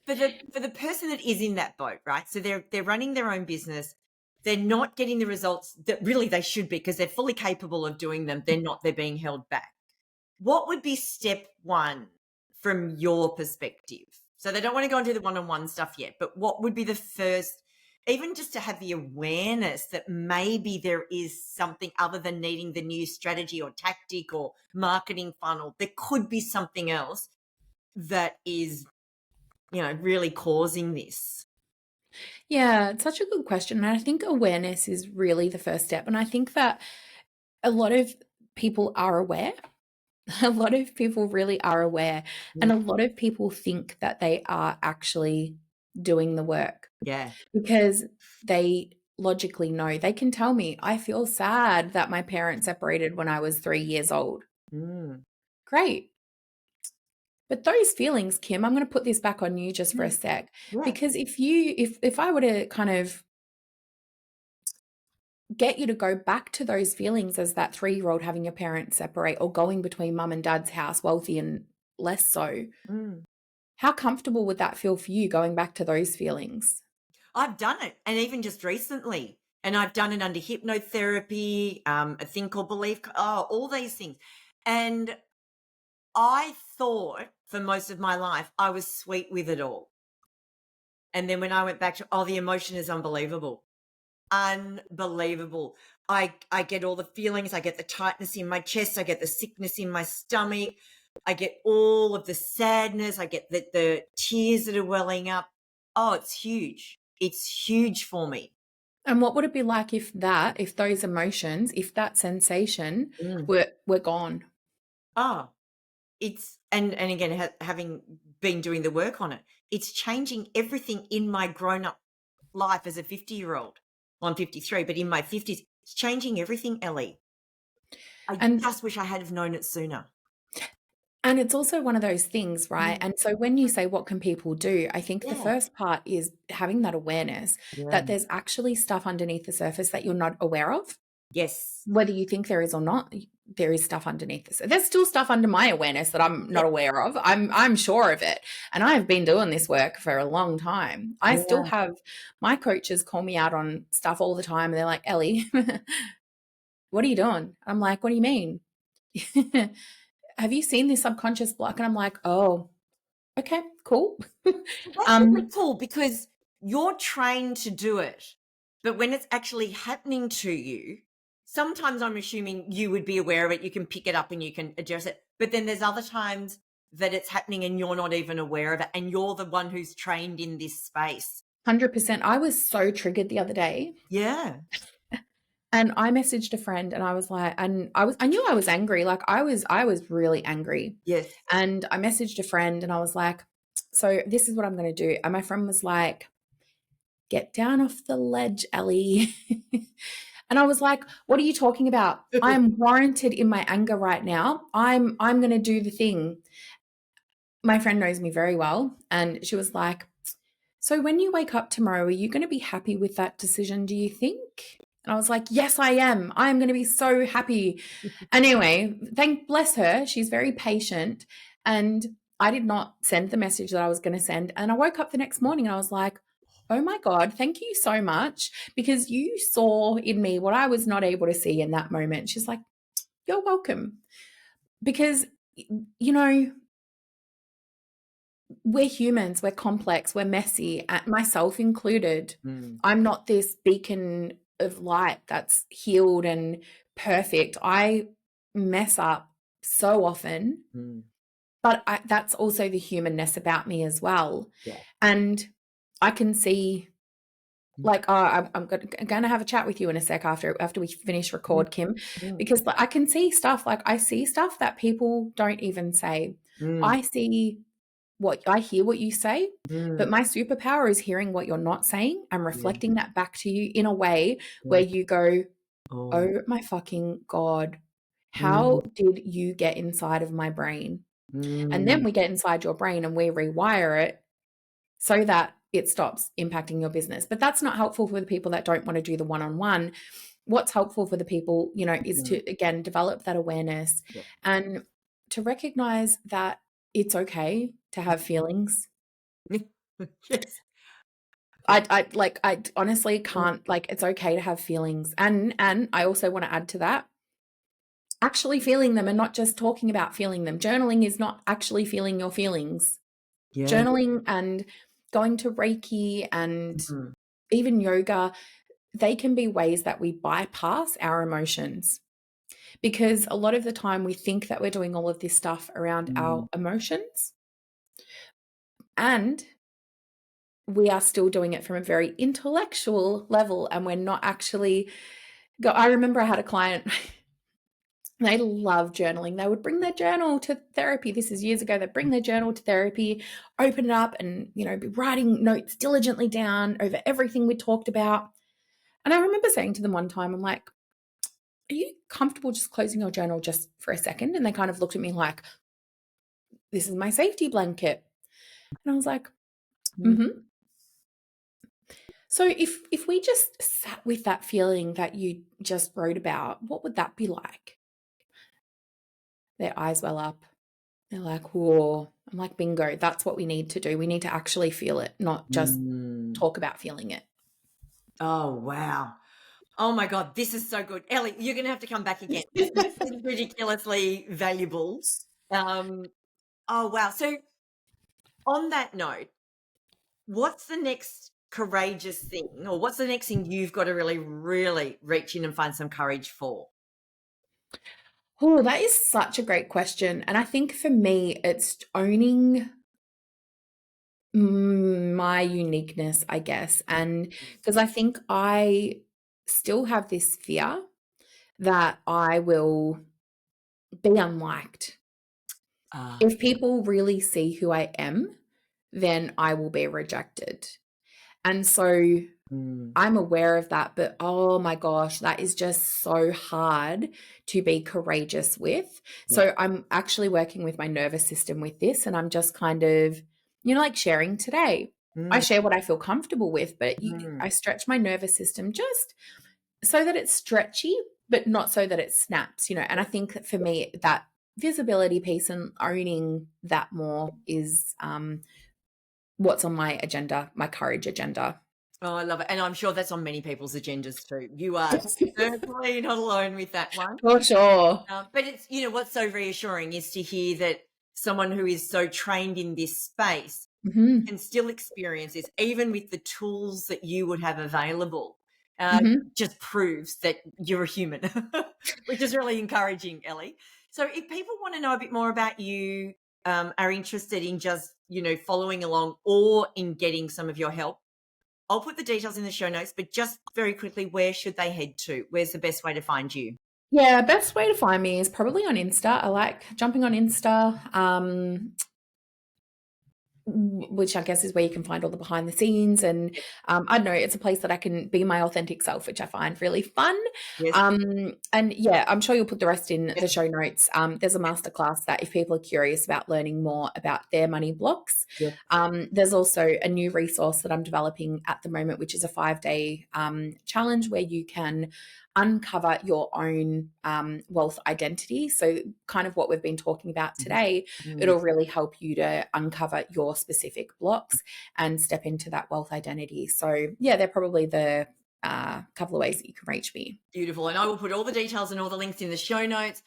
Speaker 1: For the person that is in that boat, right? So they're running their own business. They're not getting the results that really they should be, because they're fully capable of doing them. They're being held back. What would be step 1 from your perspective? So they don't want to go into the one-on-one stuff yet, but what would be the first, even just to have the awareness that maybe there is something other than needing the new strategy or tactic or marketing funnel? There could be something else that is, really causing this.
Speaker 2: Yeah, it's such a good question. And I think awareness is really the first step. And I think that a lot of people are aware. A lot of people really are aware. And a lot of people think that they are actually doing the work.
Speaker 1: Yeah.
Speaker 2: Because they logically know. They can tell me, I feel sad that my parents separated when I was 3 years old. Great. But those feelings, Kim, I'm going to put this back on you just for a sec, because if I were to kind of get you to go back to those feelings as that 3-year-old having your parents separate or going between mum and dad's house, wealthy and less so.
Speaker 1: Mm.
Speaker 2: How comfortable would that feel for you going back to those feelings?
Speaker 1: I've done it, and even just recently, and I've done it under hypnotherapy, a thing called all these things. And I thought for most of my life I was sweet with it all. And then when I went back to, the emotion is unbelievable. Unbelievable. I get all the feelings. I get the tightness in my chest. I get the sickness in my stomach. I get all of the sadness. I get the tears that are welling up. Oh, it's huge. It's huge for me.
Speaker 2: And what would it be like if those emotions, if that sensation
Speaker 1: Mm.
Speaker 2: were gone?
Speaker 1: Oh, it's, and again, having been doing the work on it, it's changing everything in my grown-up life as a 50-year-old. Well, I'm 53, but in my 50s, it's changing everything, Ellie. I
Speaker 2: And
Speaker 1: just wish I had have known it sooner.
Speaker 2: And it's also one of those things, right?
Speaker 1: Mm.
Speaker 2: And so when you say, what can people do? I think the
Speaker 1: Yeah.
Speaker 2: first part is having that awareness
Speaker 1: Yeah.
Speaker 2: that there's actually stuff underneath the surface that you're not aware of.
Speaker 1: Yes.
Speaker 2: Whether you think there is or not, there is stuff underneath this. There's still stuff under my awareness that I'm not aware of. I'm sure of it. And I've been doing this work for a long time. I still
Speaker 1: Yeah.
Speaker 2: have my coaches call me out on stuff all the time. And they're like, Ellie, what are you doing? I'm like, what do you mean? Have you seen this subconscious block? And I'm like, oh, okay, cool.
Speaker 1: That's really cool because you're trained to do it. But when it's actually happening to you, sometimes I'm assuming you would be aware of it. You can pick it up and you can address it. But then there's other times that it's happening and you're not even aware of it. And you're the one who's trained in this space.
Speaker 2: 100%. I was so triggered the other day.
Speaker 1: Yeah.
Speaker 2: And I messaged a friend and I was like, I knew I was angry. Like I was really angry.
Speaker 1: Yes.
Speaker 2: And I messaged a friend and I was like, so this is what I'm going to do. And my friend was like, get down off the ledge, Ellie. And I was like, what are you talking about? I'm warranted in my anger right now. I'm going to do the thing. My friend knows me very well. And she was like, so when you wake up tomorrow, are you going to be happy with that decision, do you think? And I was like, yes, I am. I am going to be so happy. Anyway, bless her. She's very patient. And I did not send the message that I was going to send. And I woke up the next morning and I was like, oh my God, thank you so much because you saw in me what I was not able to see in that moment. She's like, you're welcome. Because, you know, we're humans, we're complex, we're messy, myself included. I'm not this beacon of light that's healed and perfect. I mess up so often, but that's also the humanness about me as well.
Speaker 1: Yeah.
Speaker 2: And I can see, like, I'm going to have a chat with you in a sec after we finish record, Kim, because I can see stuff, like I see stuff that people don't even say. I hear what you say, but my superpower is hearing what you're not saying and reflecting that back to you in a way where you go, oh my fucking God, how did you get inside of my brain? And then we get inside your brain and we rewire it so that it stops impacting your business. But that's not helpful for the people that don't want to do the one-on-one. What's helpful for the people, is to, again, develop that awareness and to recognize that it's okay to have feelings.
Speaker 1: Yes.
Speaker 2: I honestly can't, like, it's okay to have feelings. And I also want to add to that, actually feeling them and not just talking about feeling them. Journaling is not actually feeling your feelings.
Speaker 1: Yeah.
Speaker 2: Journaling and going to Reiki and even yoga, they can be ways that we bypass our emotions. Because a lot of the time we think that we're doing all of this stuff around our emotions, and we are still doing it from a very intellectual level, and we're not actually I remember I had a client, they love journaling. They would bring their journal to therapy. This is years ago. They'd bring their journal to therapy, open it up and, be writing notes diligently down over everything we talked about. And I remember saying to them one time, I'm like, are you comfortable just closing your journal just for a second? And they kind of looked at me like, this is my safety blanket. And I was like, So if we just sat with that feeling that you just wrote about, what would that be like? Their eyes well up. They're like, "Whoa." I'm like, "Bingo, that's what we need to do. We need to actually feel it, not just
Speaker 1: Mm.
Speaker 2: talk about feeling it."
Speaker 1: Oh, wow. Oh my God, this is so good. Ellie, you're going to have to come back again. This is ridiculously valuable. Oh, wow. So, on that note, what's the next courageous thing, or what's the next thing you've got to really, really reach in and find some courage for?
Speaker 2: Oh, that is such a great question. And I think for me, it's owning my uniqueness, I guess. And because I think I still have this fear that I will be unliked.
Speaker 1: Ah,
Speaker 2: If people really see who I am, then I will be rejected. And so
Speaker 1: mm,
Speaker 2: I'm aware of that, but oh my gosh, that is just so hard to be courageous with.
Speaker 1: yeah.
Speaker 2: So I'm actually working with my nervous system with this, and I'm just kind of, like sharing today. I
Speaker 1: Mm,
Speaker 2: share what I feel comfortable with, but
Speaker 1: mm.
Speaker 2: I stretch my nervous system just so that it's stretchy, but not so that it snaps, And I think that for me, that visibility piece and owning that more is what's on my agenda, my courage agenda.
Speaker 1: Oh, I love it. And I'm sure that's on many people's agendas too. You are certainly not alone with that one.
Speaker 2: For sure.
Speaker 1: But it's, what's so reassuring is to hear that someone who is so trained in this space
Speaker 2: Mhm.
Speaker 1: can still experience this, even with the tools that you would have available.
Speaker 2: Mhm.
Speaker 1: Just proves that you're a human, which is really encouraging, Ellie. So, if people want to know a bit more about you, are interested in just, following along or in getting some of your help, I'll put the details in the show notes, but just very quickly, where should they head to? Where's the best way to find you?
Speaker 2: Yeah, best way to find me is probably on Insta. I like jumping on Insta. Which I guess is where you can find all the behind the scenes. And I don't know, it's a place that I can be my authentic self, which I find really fun.
Speaker 1: Yes.
Speaker 2: And yeah, I'm sure you'll put the rest in the show notes. There's a masterclass that if people are curious about learning more about their money blocks,
Speaker 1: Yeah.
Speaker 2: there's also a new resource that I'm developing at the moment, which is a 5-day challenge where you can uncover your own wealth identity. So, kind of what we've been talking about today,
Speaker 1: Mm.
Speaker 2: it'll really help you to uncover your specific blocks and step into that wealth identity. So, yeah, they're probably the couple of ways that you can reach me.
Speaker 1: Beautiful. And I will put all the details and all the links in the show notes.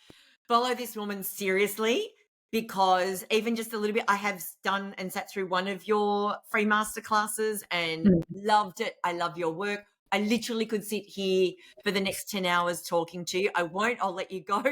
Speaker 1: Follow this woman seriously, because even just a little bit, I have done and sat through one of your free masterclasses and
Speaker 2: Mm.
Speaker 1: loved it. I love your work. I literally could sit here for the next 10 hours talking to you. I won't, I'll let you go.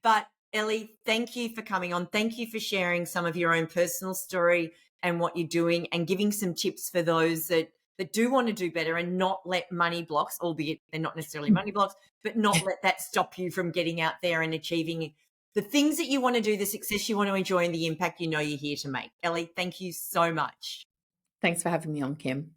Speaker 1: But Ellie, thank you for coming on. Thank you for sharing some of your own personal story and what you're doing, and giving some tips for those that do want to do better and not let money blocks, albeit they're not necessarily money blocks, but not let that stop you from getting out there and achieving the things that you want to do, the success you want to enjoy, and the impact you know you're here to make. Ellie, thank you so much.
Speaker 2: Thanks for having me on, Kim.